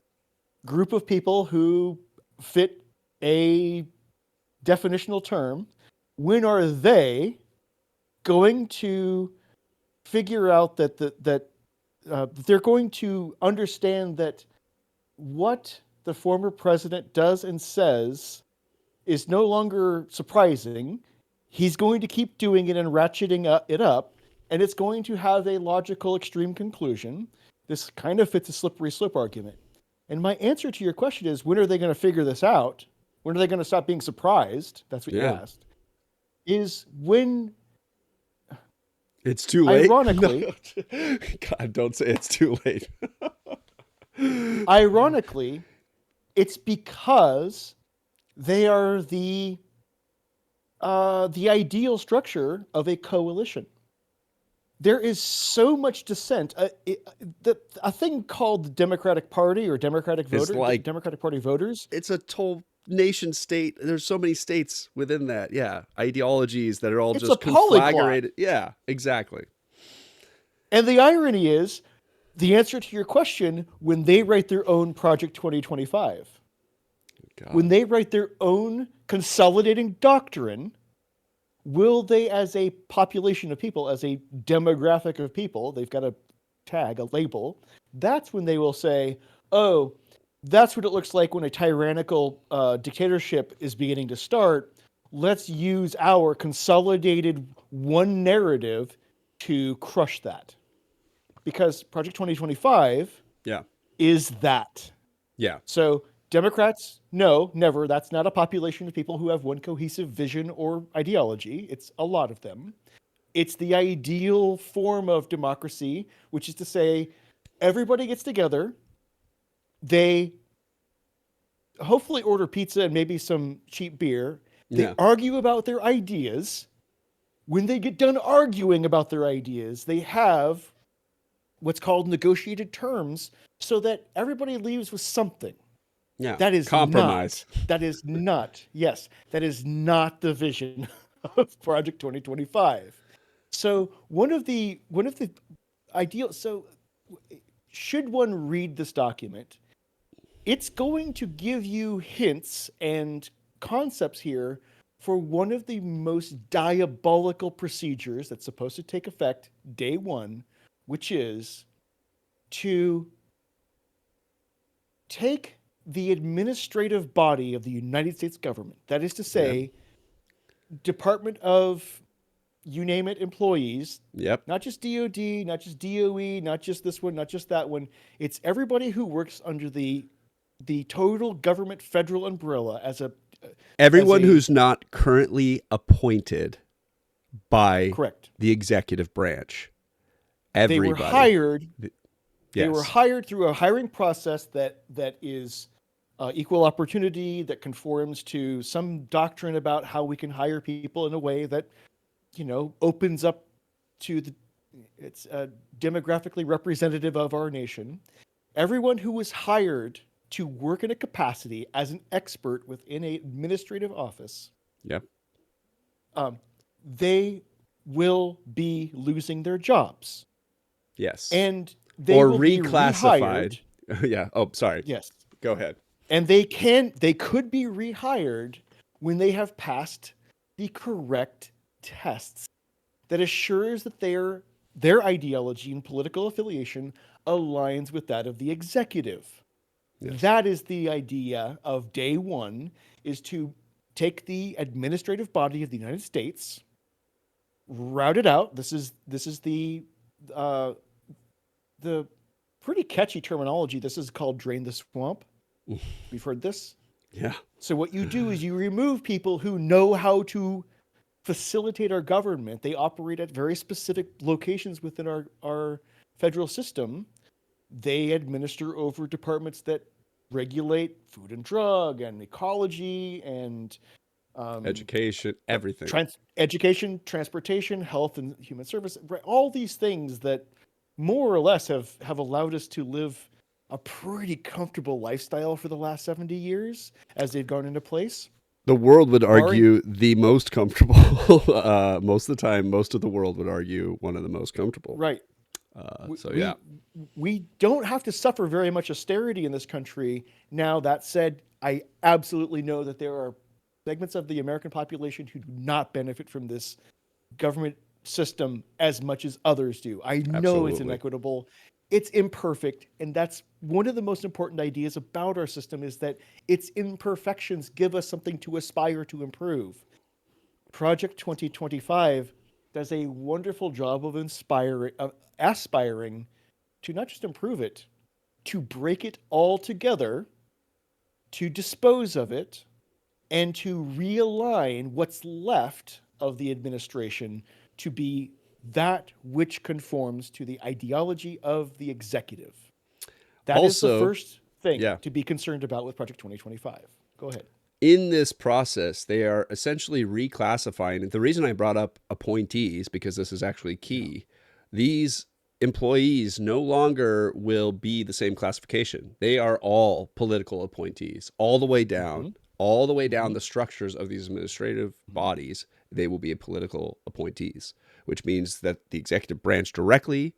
group of people who fit a definitional term, when are they going to figure out that they're going to understand that what the former president does and says is no longer surprising. He's going to keep doing it and ratcheting it up, and it's going to have a logical extreme conclusion. This kind of fits a slippery slope argument. And my answer to your question is, when are they going to figure this out? When are they going to stop being surprised? That's what you
Yeah.
asked. Is when,
It's too late.
ironically,
No. God, don't say it's too late.
ironically, it's because they are the ideal structure of a coalition. There is so much dissent. A thing called the Democratic Party or Democratic
It's
voter,
like
Democratic Party voters.
it's a whole nation state. There's so many states within that. Yeah. Ideologies that are all
It's a
just
polyglot.
conflagrated. Yeah, exactly.
And the irony is, the answer to your question, when they write their own Project 2025, when
God.
they write their own consolidating doctrine, will they, as a population of people, as a demographic of people, they've got a tag, a label, that's when they will say, oh, that's what it looks like when a tyrannical dictatorship is beginning to start. Let's use our consolidated one narrative to crush that. Because Project 2025
Yeah.
is that.
Yeah.
So Democrats, no, never. That's not a population of people who have one cohesive vision or ideology. It's a lot of them. It's the ideal form of democracy, which is to say, everybody gets together. They hopefully order pizza and maybe some cheap beer. They
Yeah.
argue about their ideas. When they get done arguing about their ideas, they have what's called negotiated terms so that everybody leaves with something.
Yeah.
That is
Compromise.
not the vision of Project 2025. So one of the ideal. So should one read this document, it's going to give you hints and concepts here for one of the most diabolical procedures that's supposed to take effect day one, which is to take the administrative body of the United States government, that is to
Yep.
say, Department of you name it employees,
Yep.
not just DOD, not just DOE, not just this one, not just that one. It's everybody who works under the total government federal umbrella as
Everyone
a
who's not currently appointed by
correct.
the executive branch.
They were
Everybody.
hired. They were
Yes.
hired through a hiring process that is equal opportunity, that conforms to some doctrine about how we can hire people in a way that opens up to the it's demographically representative of our nation. Everyone who was hired to work in a capacity as an expert within an administrative office,
Yep.
um, they will be losing their jobs,
Yes.
and they
Or
will be
reclassified.
rehired.
Yeah. Oh, sorry.
Yes,
Go ahead.
and they could be rehired when they have passed the correct tests that assures that their ideology and political affiliation aligns with that of the executive.
Yes.
That is the idea of day one, is to take the administrative body of the United States, route it out. This is uh, the pretty catchy terminology. This is called drain the swamp. We've heard this.
Yeah.
So what you do is you remove people who know how to facilitate our government. They operate at very specific locations within our federal system. They administer over departments that regulate food and drug and ecology and
Education, everything.
education, transportation, health, and human service. Right? All these things that more or less have allowed us to live a pretty comfortable lifestyle for the last 70 years as they've gone into place.
The world would
Barring
argue the most comfortable. Most of the time, most of the world would argue one of the most comfortable.
right.
So,
we
yeah.
we don't have to suffer very much austerity in this country. Now, that said, I absolutely know that there are segments of the American population who do not benefit from this government system as much as others do. I know it's
Absolutely.
inequitable, it's imperfect, and that's one of the most important ideas about our system, is that its imperfections give us something to aspire to improve. Project 2025 does a wonderful job of aspiring to not just improve it, to break it all together, to dispose of it, and to realign what's left of the administration to be that which conforms to the ideology of the executive. That is the
Also,
first thing
yeah,
to be concerned about with Project 2025. Go ahead.
in this process, they are essentially reclassifying. And the reason I brought up appointees, because this is actually
Yeah.
key, these employees no longer will be the same classification. They are all political appointees,
Mm-hmm.
all the way down
Mm-hmm.
the structures of these administrative bodies. They will be political appointees, which means that the executive branch directly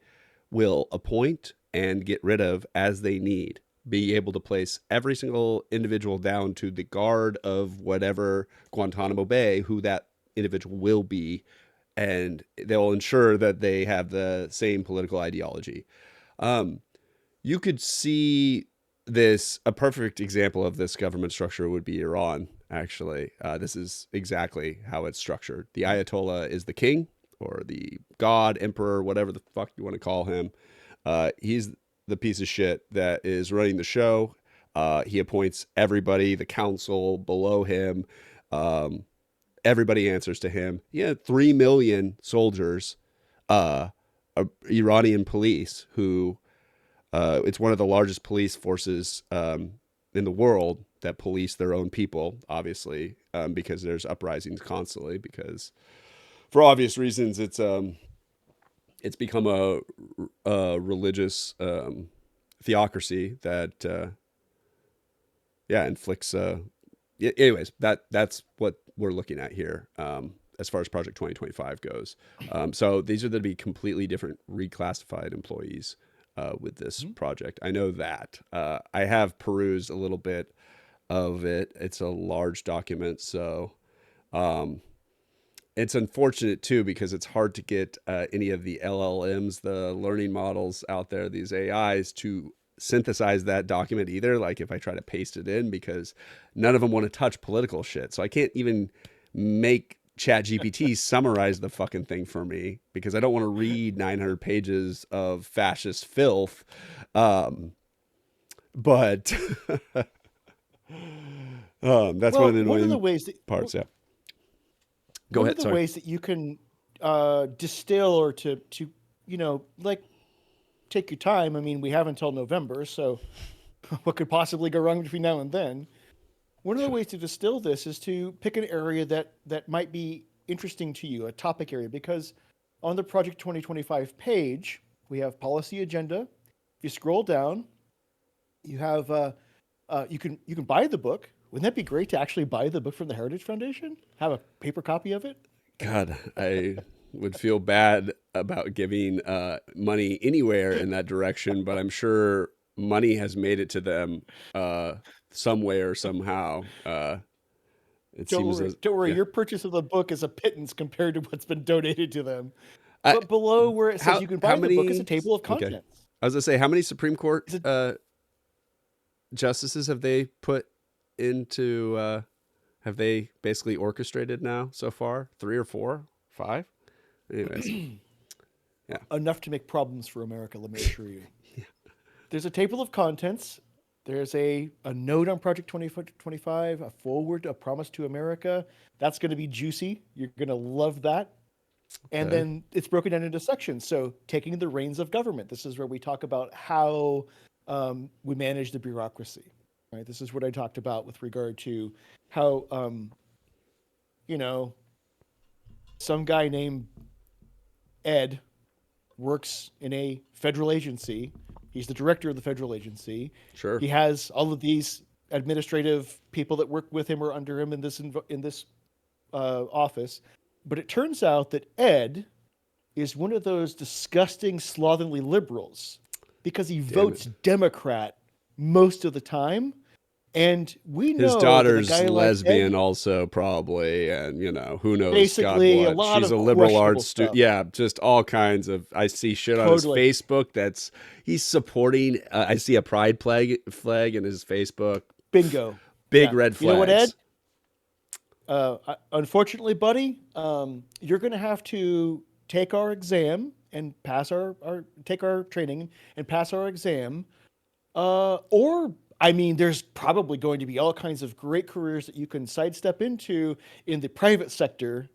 will appoint and get rid of as they need, be able to place every single individual down to the guard of whatever Guantanamo Bay, who that individual will be, and they'll ensure that they have the same political ideology. Um, you could see this, a perfect example of this government structure would be Iran, actually. This is exactly how it's structured. The Ayatollah is the king, or the god, emperor, whatever the fuck you want to call him. He's the piece of shit that is running the show. He appoints everybody, the council below him. Um, Everybody answers to him. He had 3 million soldiers, uh, Iranian police, who it's one of the largest police forces in the world that police their own people, obviously, because there's uprisings constantly. Because for obvious reasons, it's become a religious theocracy that yeah inflicts. Anyways, that's what we're looking at here. as far as Project 2025 goes. So these are going to be completely different reclassified employees with this project. I know that. I have perused a little bit of it. It's a large document, so it's unfortunate too because it's hard to get any of the LLMs, the learning models out there, these AIs, to synthesize that document either. Like if I try to paste it in, because none of them want to touch political shit, so I can't even make ChatGPT summarize the fucking thing for me because I don't want to read 900 pages of fascist filth. But that's one of the
one of the
annoying
ways that
parts. Yeah. Go
one
ahead.
of the
Sorry.
ways that you can distill or to like take your time. I mean, we have until November, so what could possibly go wrong between now and then? One of the ways to distill this is to pick an area that might be interesting to you, a topic area, because on the Project 2025 page, we have policy agenda. If you scroll down, you have you can buy the book. Wouldn't that be great to actually buy the book from the Heritage Foundation? Have a paper copy of it?
God, I would feel bad about giving money anywhere in that direction, but I'm sure money has made it to them some way or somehow. It
Don't
seems
worry,
as
don't worry.
yeah.
Your purchase of the book is a pittance compared to what's been donated to them.
I,
But below where it says you can
how
buy the book is a
many?
table of
Okay,
contents.
I was gonna say how many Supreme Court
Is it
justices have they put into? Have they basically orchestrated now so far? 3 or 4, 5? Anyways, yeah.
enough to make problems for America? Let me assure you. There's a table of contents. There's a note on Project 2025, a forward, a promise to America. That's going to be juicy. You're going to love that. And
Okay.
then it's broken down into sections. So, taking the reins of government. This is where we talk about how we manage the bureaucracy. Right. This is what I talked about with regard to how, you know, some guy named Ed works in a federal agency. He's the director of the federal agency.
Sure.
He has all of these administrative people that work with him or under him in this office. But it turns out that Ed is one of those disgusting, slovenly liberals because he
Damn it.
votes Democrat most of the time. And we
His
know that a
daughter's
guy like
lesbian,
Ed,
also probably, and who knows, God
basically a
what.
lot
She's
of
a liberal
questionable
arts
stuff.
Yeah, just all kinds of. I see shit on his
Totally.
Facebook that's he's supporting. I see a pride flag in his Facebook.
Bingo.
Big
Yeah.
red
You know what, Ed?
flags.
Unfortunately, buddy, you're going to have to take our exam and pass take our training and pass our exam. Or, I mean, there's probably going to be all kinds of great careers that you can sidestep into in the private sector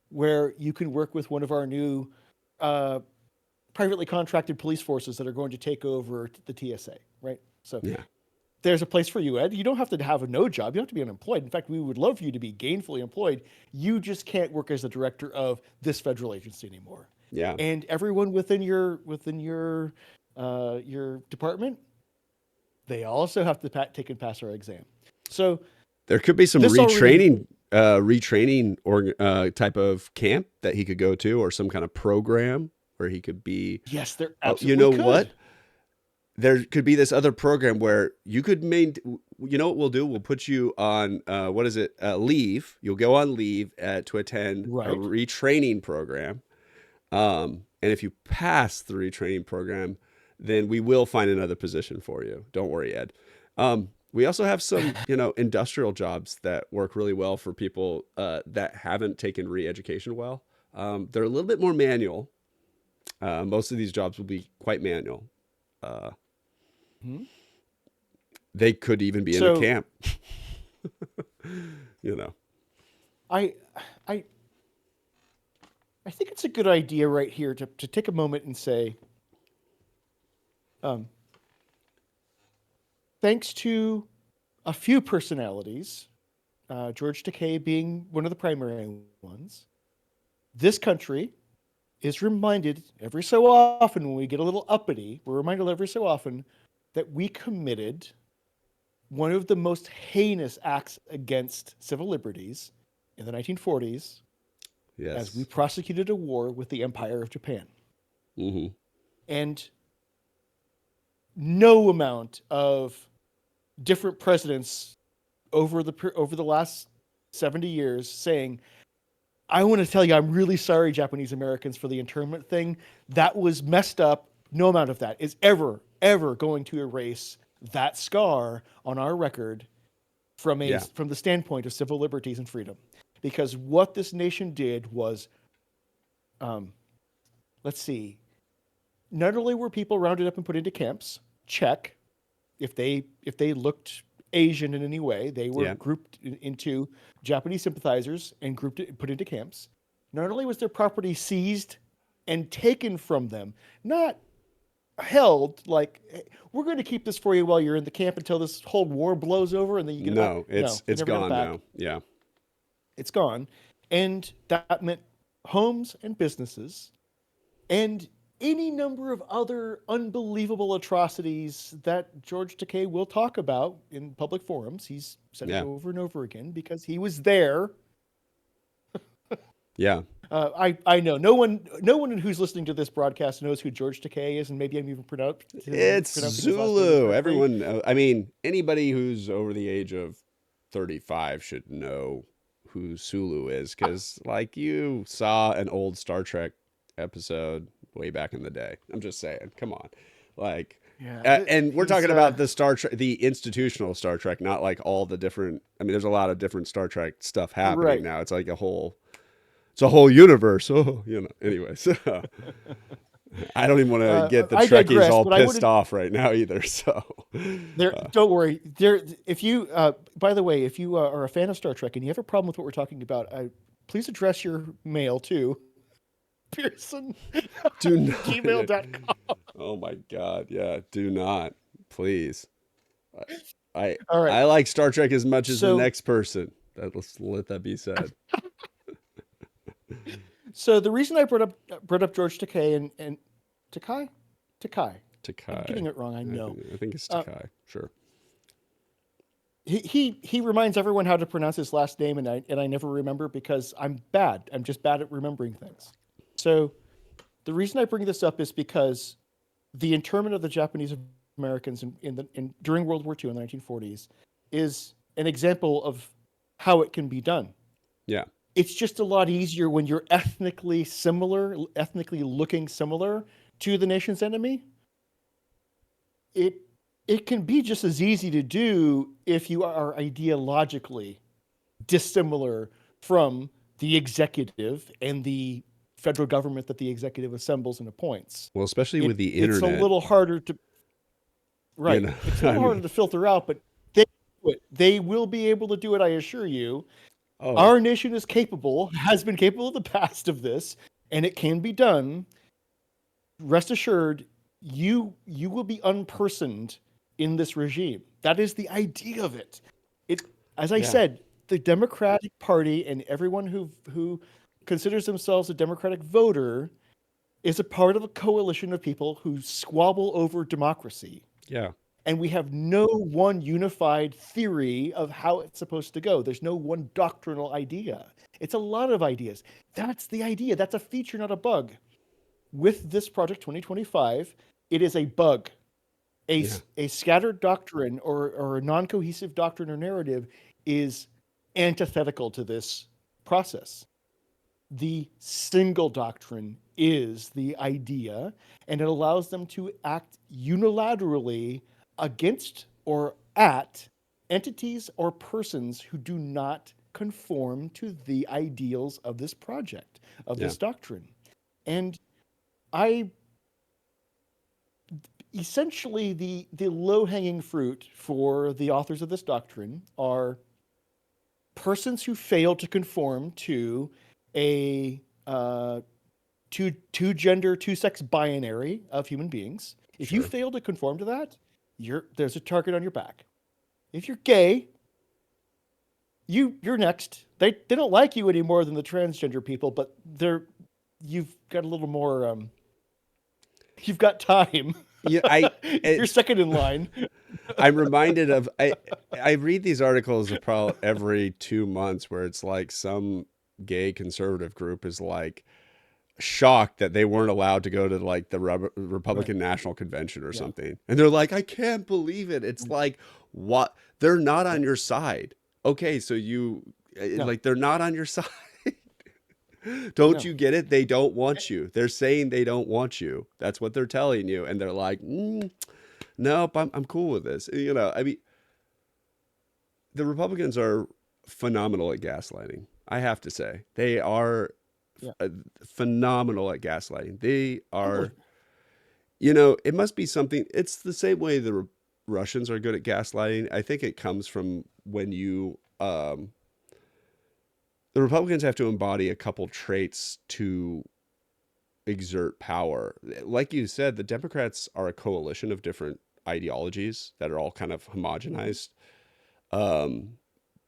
where you can work with one of our new uh, privately contracted police forces that are going to take over the TSA, right? So
Yeah.
there's a place for you, Ed. You don't have to have a no job. You don't have to be unemployed. In fact, we would love for you to be gainfully employed. You just can't work as the director of this federal agency anymore.
Yeah.
And everyone within your department, they also have to take and pass our exam. So
There could be some
this already,
retraining or type of camp that he could go to, or some kind of program where he could be.
yes, there
Oh, you
absolutely
know
could.
what? There could be this other program where you could you know what we'll do? We'll put you on what is it? Leave. You'll go on leave to attend a
Right.
retraining program. And if you pass the retraining program, then we will find another position for you. Don't worry, Ed. We also have some, industrial jobs that work really well for people that haven't taken re-education well. They're a little bit more manual. Most of these jobs will be quite manual. Uh,
Mhm.
they could even be in a
So
camp. you know.
I I I think it's a good idea right here to take a moment and say, um, thanks to a few personalities, George Takei being one of the primary ones, this country is reminded every so often when we get a little uppity, we're reminded every so often that we committed one of the most heinous acts against civil liberties in the 1940s as we
Yes.
prosecuted a war with the Empire of Japan.
Hmm.
And no amount of different presidents over the last 70 years saying, I want to tell you, I'm really sorry, Japanese Americans, for the internment thing. That was messed up. No amount of that is ever going to erase that scar on our record
Yeah.
from the standpoint of civil liberties and freedom. Because what this nation did was, um, let's see, not only were people rounded up and put into camps, check, if they looked Asian in any way, they were
Yeah.
grouped into Japanese sympathizers and put into camps. Not only was their property seized and taken from them, not held like, "Hey, we're going to keep this for you while you're in the camp until this whole war blows over, and then you get it back."
No,
No, they
it's
never got it
gone
back.
now. Yeah.
It's gone, and that meant homes and businesses and any number of other unbelievable atrocities that George Takei will talk about in public forums. He's said it
Yeah.
over and over again because he was there.
Yeah.
I know no one who's listening to this broadcast knows who George Takei is, and maybe I'm even
It's
pronouncing his last name
Zulu.
incorrectly.
Everyone, I mean, anybody who's over the age of 35 should know who Sulu is because, like, you saw an old Star Trek episode way back in the day. I'm just saying, come on. Like,
Yeah,
and we're
he's
talking about the Star Trek, the institutional Star Trek, not like all the different. I mean, there's a lot of different Star Trek stuff happening
right.
now. It's like it's a whole universe. Oh, anyways. I don't even want to get the
I
Trekkies
digress,
all
but I
pissed
would
off right now either. So,
there. Don't worry. There. If you, by the way, if you are a fan of Star Trek and you have a problem with what we're talking about, please address your mail to Pearson
do not.
gmail.com.
Oh my God. Yeah. Do not. Please. I
All right.
I like Star Trek as much as the
So
next person. Let's let that be said.
so the reason I brought up George Takei and Takai, Takai. I'm getting
Takai.
it wrong. I know.
I think it's
Uh,
Takai. Sure.
he reminds everyone how to pronounce his last name, and I never remember because I'm bad. I'm just bad at remembering things. So the reason I bring this up is because the internment of the Japanese Americans during World War II in the 1940s is an example of how it can be done.
Yeah.
It's just a lot easier when you're ethnically looking similar to the nation's enemy. It it can be just as easy to do if you are ideologically dissimilar from the executive and the federal government that the executive assembles and appoints.
Well, especially with the
It's a
internet,
little harder to
you
right.
know.
It's a
I
little harder
mean,
to filter out, but they will be able to do it, I assure you.
oh,
Our nation is capable, has been capable in the past of this, and it can be done. Rest assured, you will be unpersoned in this regime. That is the idea of it. It, as I
yeah.
said, the Democratic Party and everyone who considers themselves a Democratic voter is a part of a coalition of people who squabble over democracy.
Yeah.
And we have no one unified theory of how it's supposed to go. There's no one doctrinal idea. It's a lot of ideas. That's the idea. That's a feature, not a bug. With this project 2025, it is a bug.
Yeah.
A scattered doctrine or a non-cohesive doctrine or narrative is antithetical to this process. The single doctrine is the idea, and it allows them to act unilaterally against or at entities or persons who do not conform to the ideals of this project, of
Yeah.
this doctrine. And I essentially the low-hanging fruit for the authors of this doctrine are persons who fail to conform to a two gender, two sex binary of human beings. If you
Sure.
fail to conform to that, there's a target on your back. If you're gay, you're next. They don't like you any more than the transgender people, but you've got a little more you've got time.
Yeah.
You're
It's,
second in line.
I'm reminded of, I read these articles probably every 2 months where it's like some gay conservative group is like shocked that they weren't allowed to go to like the
Right.
Republican National Convention or
Yeah.
something. And they're like, I can't believe it. It's like, what? They're not
Yeah.
on your side. Okay, so
No.
like, they're not on your side. Don't
No.
you get it? They don't want you. They're saying they don't want you. That's what they're telling you. And they're like, nope, I'm cool with this. I mean, the Republicans are phenomenal at gaslighting. I have to say, they are
Yeah.
phenomenal at gaslighting. They
Totally.
are, it must be something. It's the same way the Russians are good at gaslighting. I think it comes from when the Republicans have to embody a couple traits to exert power. Like you said, the Democrats are a coalition of different ideologies that are all kind of homogenized. Um,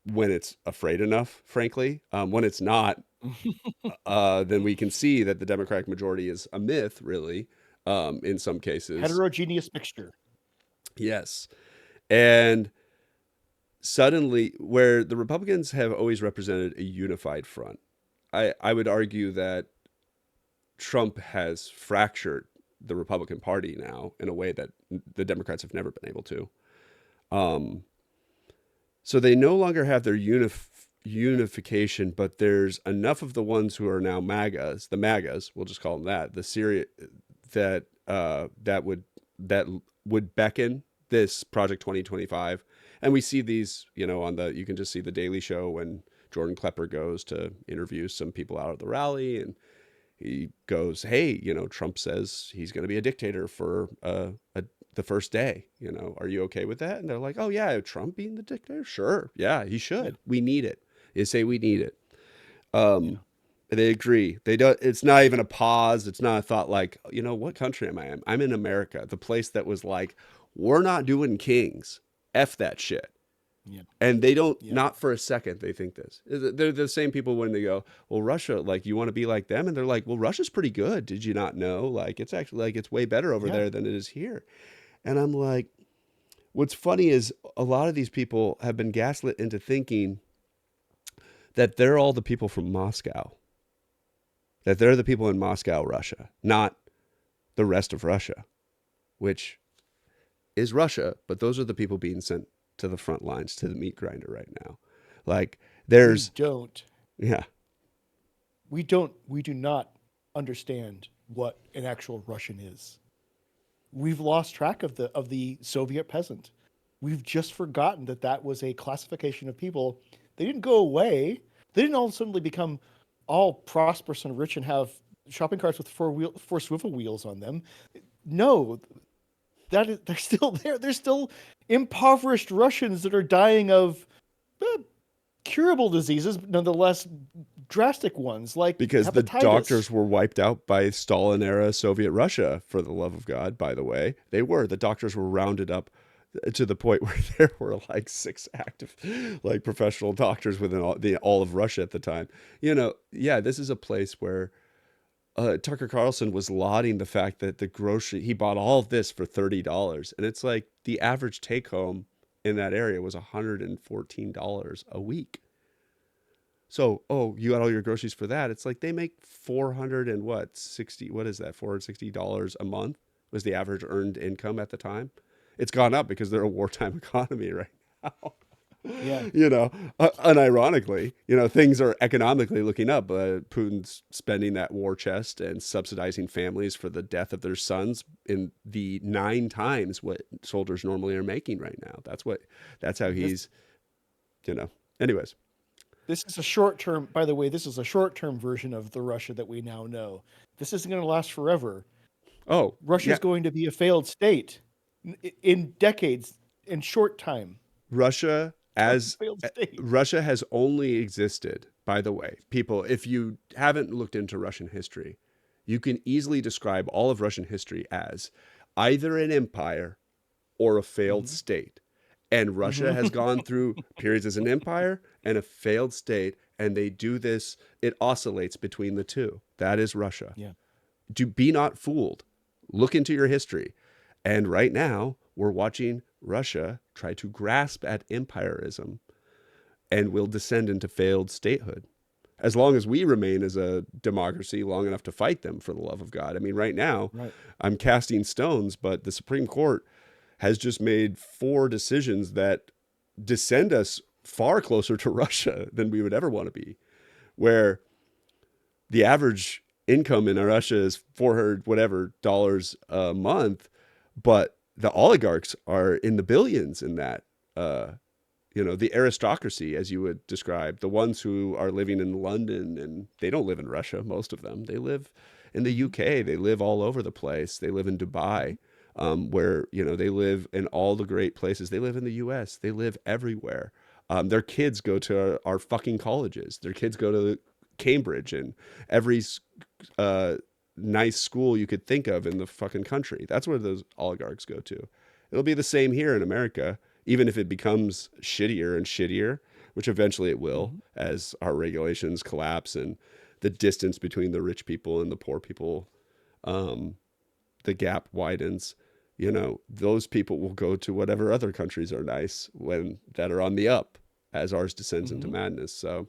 when it's afraid enough, frankly. When it's not, then we can see that the Democratic majority is a myth, really, in some cases.
Heterogeneous mixture.
Yes. And suddenly, where the Republicans have always represented a unified front, I would argue that Trump has fractured the Republican Party now in a way that the Democrats have never been able to. Um, So they no longer have their unification, but there's enough of the ones who are now MAGAs, the MAGAs, we'll just call them that, the Syria that that would beckon this Project 2025. And we see these, you can just see the Daily Show when Jordan Klepper goes to interview some people out at the rally, and he goes, "Hey, Trump says he's going to be a dictator for the first day. Are you okay with that?" And they're like, "Oh yeah, Trump being the dictator? Sure, yeah, he
Yeah.
should. We need it." They say we need it.
Yeah.
Um, they agree. They don't. It's not even a pause. It's not a thought like, what country am I in? I'm in America, the place that was like, we're not doing kings. F that shit.
Yeah.
And they don't,
Yeah.
not for a second, they think this. They're the same people when they go, well, Russia, like, you want to be like them? And they're like, well, Russia's pretty good. Did you not know? Like, it's actually, like, it's way better over
Yeah.
there than it is here. And I'm like, what's funny is a lot of these people have been gaslit into thinking that they're all the people from Moscow, that they're the people in Moscow, Russia, not the rest of Russia, which is Russia, but those are the people being sent to the front lines, to the meat grinder right now. Like,
We
there's,
don't.
yeah,
We don't. We do not understand what an actual Russian is. We've lost track of the Soviet peasant. We've just forgotten that that was a classification of people. They didn't go away. They didn't all suddenly become all prosperous and rich and have shopping carts with four swivel wheels on them. No, they're still there. They're still impoverished Russians that are dying of curable diseases, but nonetheless drastic ones like
because the
hepatitis.
doctors were wiped out by Stalin era Soviet Russia, for the love of God, by the way. The doctors were rounded up to the point where there were like 6 active, like, professional doctors within all of Russia at the time. Yeah, this is a place where Tucker Carlson was lauding the fact that he bought all of this for $30. And it's like the average take home in that area was $114 a week. So, you got all your groceries for that. It's like they make 400 and what, 60, what is that? $460 a month was the average earned income at the time. It's gone up because they're a wartime economy right now.
Yeah.
Unironically, things are economically looking up. Putin's spending that war chest and subsidizing families for the death of their sons in the 9 times what soldiers normally are making right now. That's how he's, anyways.
This is a short term, by the way, this is a short term version of the Russia that we now know. This isn't going to last forever.
Oh,
Russia's
yeah.
going to be a failed state in decades, in short time.
Russia as
Failed state.
Russia has only existed, by the way. People, if you haven't looked into Russian history, you can easily describe all of Russian history as either an empire or a failed state. And Russia has gone through periods as an empire and a failed state, and they do this, it oscillates between the two. That is Russia.
Yeah.
Be not fooled. Look into your history. And right now, we're watching Russia try to grasp at empirism and will descend into failed statehood. as long as we remain as a democracy long enough to fight them, for the love of God. I mean, right now,
Right.
I'm casting stones, but the Supreme Court has just made 4 decisions that descend us far closer to Russia than we would ever want to be, where the average income in Russia is 400 whatever dollars a month, but the oligarchs are in the billions in that. The aristocracy, as you would describe, the ones who are living in London, and they don't live in Russia, most of them. They live in the UK. They live all over the place. They live in Dubai, where, they live in all the great places. They live in the US. They live everywhere. Their kids go to our fucking colleges. Their kids go to Cambridge and every nice school you could think of in the fucking country. That's where those oligarchs go to. It'll be the same here in America, even if it becomes shittier and shittier, which eventually it will
Mhm.
as our regulations collapse and the distance between the rich people and the poor people, the gap widens. Those people will go to whatever other countries are nice when that are on the up as ours descends into
Mhm.
madness. So,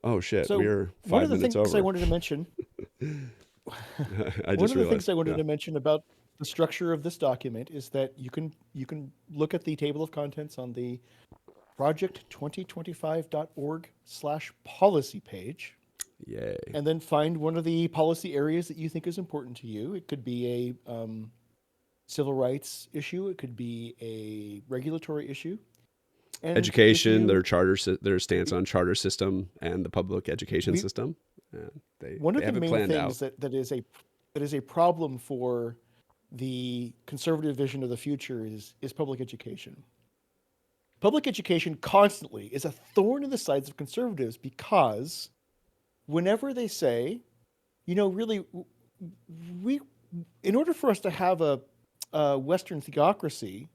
oh shit,
So
we're
one of
5
the
minutes
things I
over.
wanted to mention,
I
one
just
of the things
realized.
I wanted
Yeah.
to mention about the structure of this document is that you can look at the table of contents on the project2025.org/policy page,
Yay.
and then find one of the policy areas that you think is important to you. It could be a civil rights issue. It could be a regulatory issue. And if
Education,
you,
their stance on charter system and the public education
we,
system. And they
one of
they
the
have it
main
planned out.
things that is a problem for the conservative vision of the future is public education. Public education constantly is a thorn in the sides of conservatives because whenever they say, really, we, in order for us to have a Western theocracy,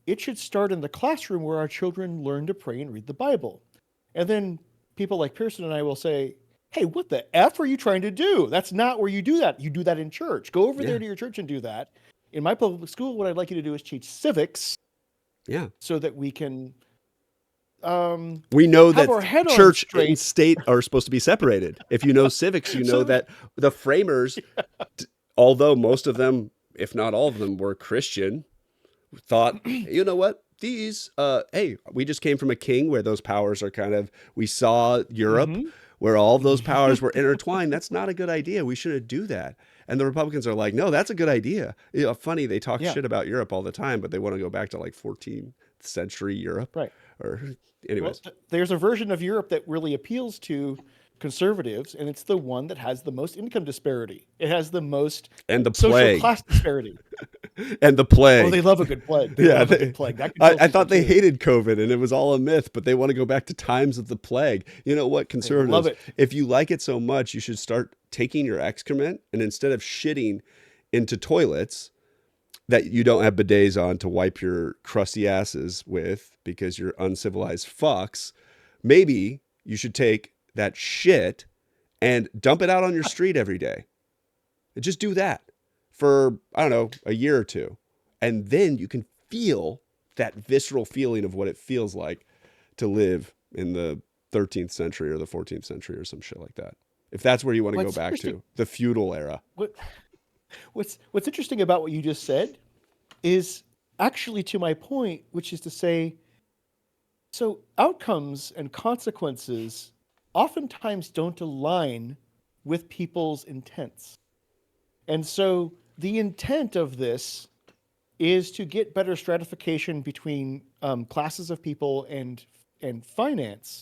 it should start in the classroom where our children learn to pray and read the Bible. And then people like Pearson and I will say, hey, what the F are you trying to do? That's not where you do that. You do that in church. Go over there
Yeah.
to your church and do that. In my public school, what I'd like you to do is teach civics
Yeah.
so that we can um,
We know
have
that
our head on
church and
straight.
state are supposed to be separated. If you know civics, you
So
know
that we,
that the framers, although most of them, if not all of them, were Christian, thought, hey, you know what? Hey, we just came from a king where those powers are we saw Europe
Mhm.
where all of those powers were intertwined. That's not a good idea. We shouldn't do that. And the Republicans are like, no, that's a good idea. Funny, they talk
Yeah,
shit about Europe all the time, but they want to go back to like 14th century Europe.
right.
Or,
Well,
anyways,
there's a version of Europe that really appeals to conservatives, and it's the one that has the most income disparity. It has the most
and the
social
plague,
class disparity.
and the
Oh, they
plague.
love a good plague. They
Yeah,
love a good plague. That can
I,
kill
I
people
thought they
too.
hated COVID and it was all a myth, but they want to go back to times of the plague. You know what,
They love
conservatives,
it.
if you like it so much, you should start taking your excrement and instead of shitting into toilets that you don't have bidets on to wipe your crusty asses with because you're uncivilized fucks, maybe you should take that shit and dump it out on your street every day. And just do that for, I don't know, a year or two. And then you can feel that visceral feeling of what it feels like to live in the 13th century or the 14th century or some shit like that. If that's where you want to go
What's
back
interesting?
to, the feudal era.
What, what's interesting about what you just said is actually to my point, which is to say, so outcomes and consequences oftentimes don't align with people's intents. And so the intent of this is to get better stratification between classes of people and finance.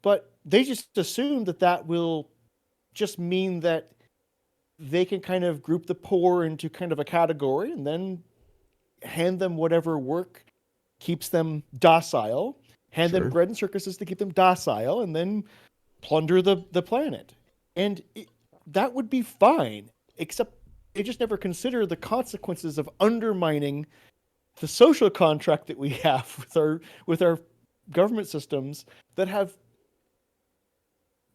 But they just assume that that will just mean that they can kind of group the poor into kind of a category and then hand them whatever work keeps them docile, hand them
Sure.
bread and circuses to keep them docile, and then plunder the planet. And that would be fine, except they just never consider the consequences of undermining the social contract that we have with our government systems that have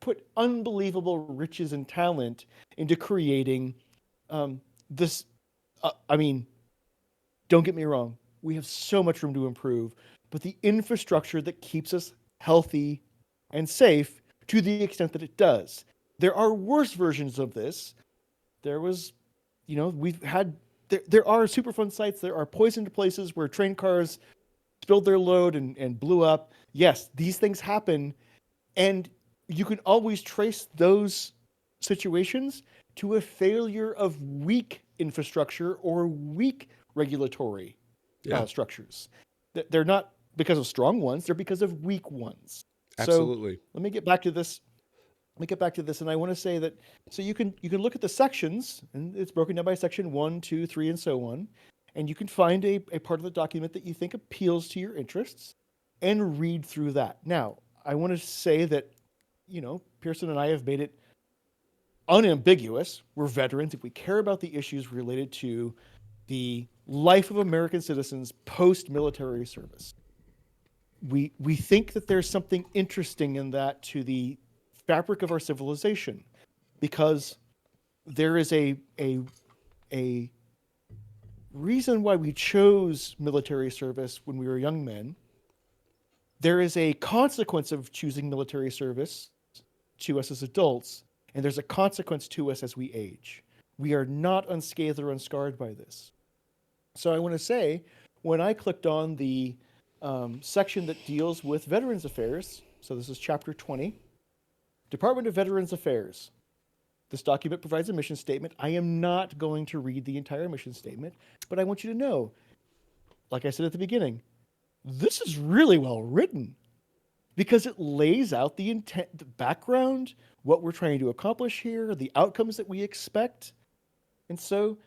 put unbelievable riches and talent into creating this. I mean, don't get me wrong, we have so much room to improve, but the infrastructure that keeps us healthy and safe to the extent that it does. There are worse versions of this. There was, we've had, there are Superfund sites, there are poisoned places where train cars spilled their load and blew up. Yes, these things happen. And you can always trace those situations to a failure of weak infrastructure or weak regulatory structures. They're not because of strong ones, they're because of weak ones.
Absolutely.
So let me get back to this. And I want to say that so you can look at the sections, and it's broken down by section 1, 2, 3, and so on, and you can find a part of the document that you think appeals to your interests and read through that. Now, I want to say that, Pearson and I have made it unambiguous. We're veterans. If we care about the issues related to the life of American citizens post-military service, we think that there's something interesting in that to the fabric of our civilization, because there is a reason why we chose military service when we were young men. There is a consequence of choosing military service to us as adults, and there's a consequence to us as we age. We are not unscathed or unscarred by this. So I want to say, when I clicked on the section that deals with Veterans Affairs, so this is chapter 20, Department of Veterans Affairs. This document provides a mission statement. I am not going to read the entire mission statement, but I want you to know, like I said at the beginning, this is really well written because it lays out the intent, the background, what we're trying to accomplish here, the outcomes that we expect. And so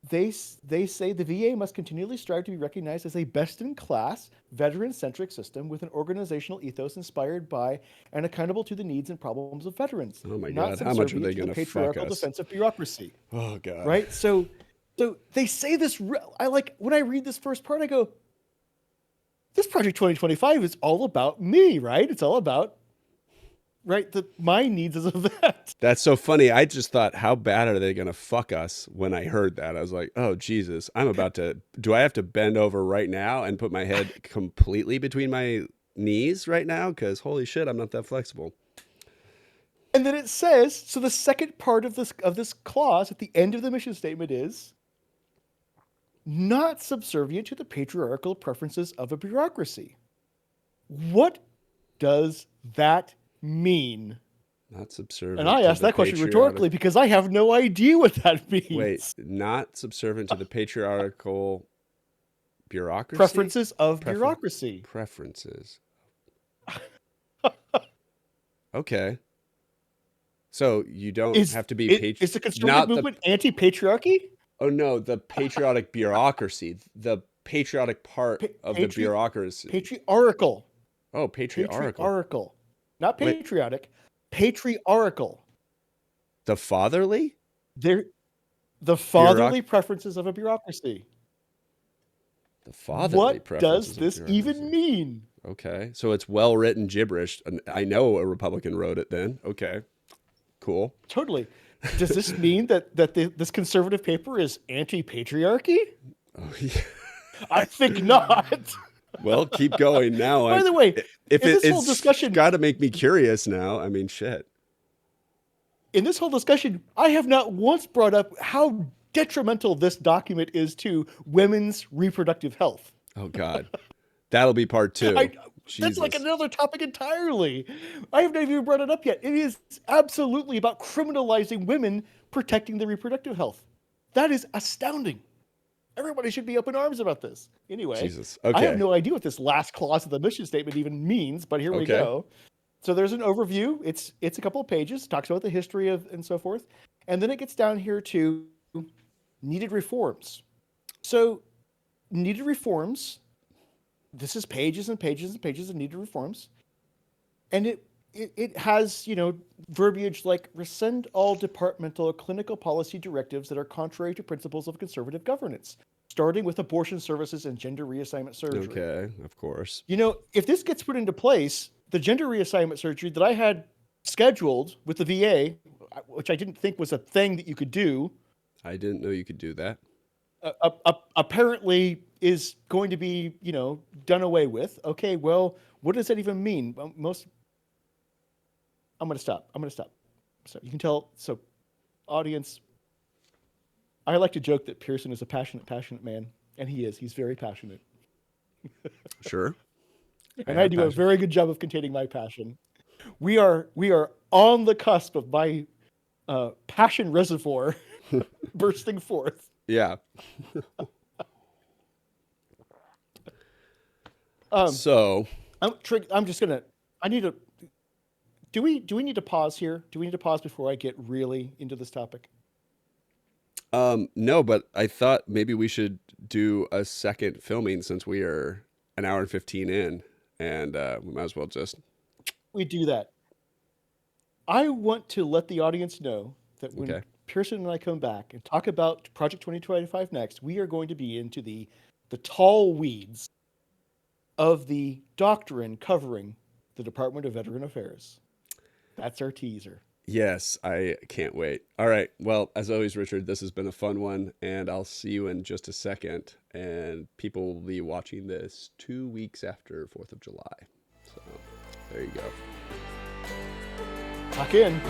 they say the VA must continually strive to be recognized as a best-in-class, veteran-centric system with an organizational ethos inspired by and accountable to the needs and problems of veterans.
Oh my God, how much are they going to fuck
patriarchal
us?
defensive bureaucracy.
Oh God.
Right? So they say this, when I read this first part, I go, this Project 2025 is all about me, right? It's all about my needs as a vet.
That's so funny. I just thought, how bad are they going to fuck us when I heard that? I was like, oh, Jesus, do I have to bend over right now and put my head completely between my knees right now? Because holy shit, I'm not that flexible.
And then it says, so the second part of this clause at the end of the mission statement is not subservient to the patriarchal preferences of a bureaucracy. What does that mean?
Not subservient.
And I asked that question rhetorically because I have no idea what that means.
Wait, not subservient to the patriarchal bureaucracy?
Preferences of bureaucracy.
Preferences. Okay. So you don't have to be
is the conservative movement anti-patriarchy?
Oh no, the patriotic bureaucracy, the patriotic part of the bureaucracy.
Patriarchal.
Oh, patriarchal.
Patriarchal. Not patriotic. Wait. Patriarchal.
The fatherly?
The fatherly preferences of a bureaucracy.
The fatherly preferences.
What does this even mean?
Okay, so it's well-written gibberish. I know a Republican wrote it then. Okay, cool.
Totally. Does this mean that this conservative paper is anti-patriarchy?
Oh, yeah.
I think not.
Well, keep going now.
By the way,
it's got to make me curious now. I mean, shit.
In this whole discussion, I have not once brought up how detrimental this document is to women's reproductive health.
Oh, God. That'll be part 2.
That's like another topic entirely. I have not even brought it up yet. It is absolutely about criminalizing women protecting their reproductive health. That is astounding. Everybody should be up in arms about this. Anyway,
Jesus. Okay.
I have no idea what this last clause of the mission statement even means, but here we go. So there's an overview. It's a couple of pages, talks about the history of and so forth. And then it gets down here to needed reforms. So needed reforms, this is pages and pages and pages of needed reforms. And it has, verbiage like rescind all departmental clinical policy directives that are contrary to principles of conservative governance, starting with abortion services and gender reassignment surgery.
Okay, of course.
If this gets put into place, the gender reassignment surgery that I had scheduled with the VA, which I didn't think was a thing that you could do.
I didn't know you could do that.
Apparently is going to be, done away with. Okay, well, what does that even mean? I'm gonna stop. So you can tell. So, audience, I like to joke that Pearson is a passionate man, and he is. He's very passionate,
Sure. I
and I
have
do a
passion.
very good job of containing my passion. We are on the cusp of my passion reservoir bursting forth.
Yeah.
Um,
So,
I'm just gonna. I need to. Do we need to pause here? Do we need to pause before I get really into this topic?
no, but I thought maybe we should do a second filming since we are an hour and 15 in, and we might as well just,
We do that. I want to let the audience know that when
okay.
Pearson and I come back and talk about Project 2025 next, we are going to be into the tall weeds of the doctrine covering the Department of Veteran Affairs. That's our teaser.
Yes, I can't wait. All right. Well, as always, Richard, this has been a fun one, and I'll see you in just a second. And people will be watching this 2 weeks after 4th of July. So there you go.
Tuck in.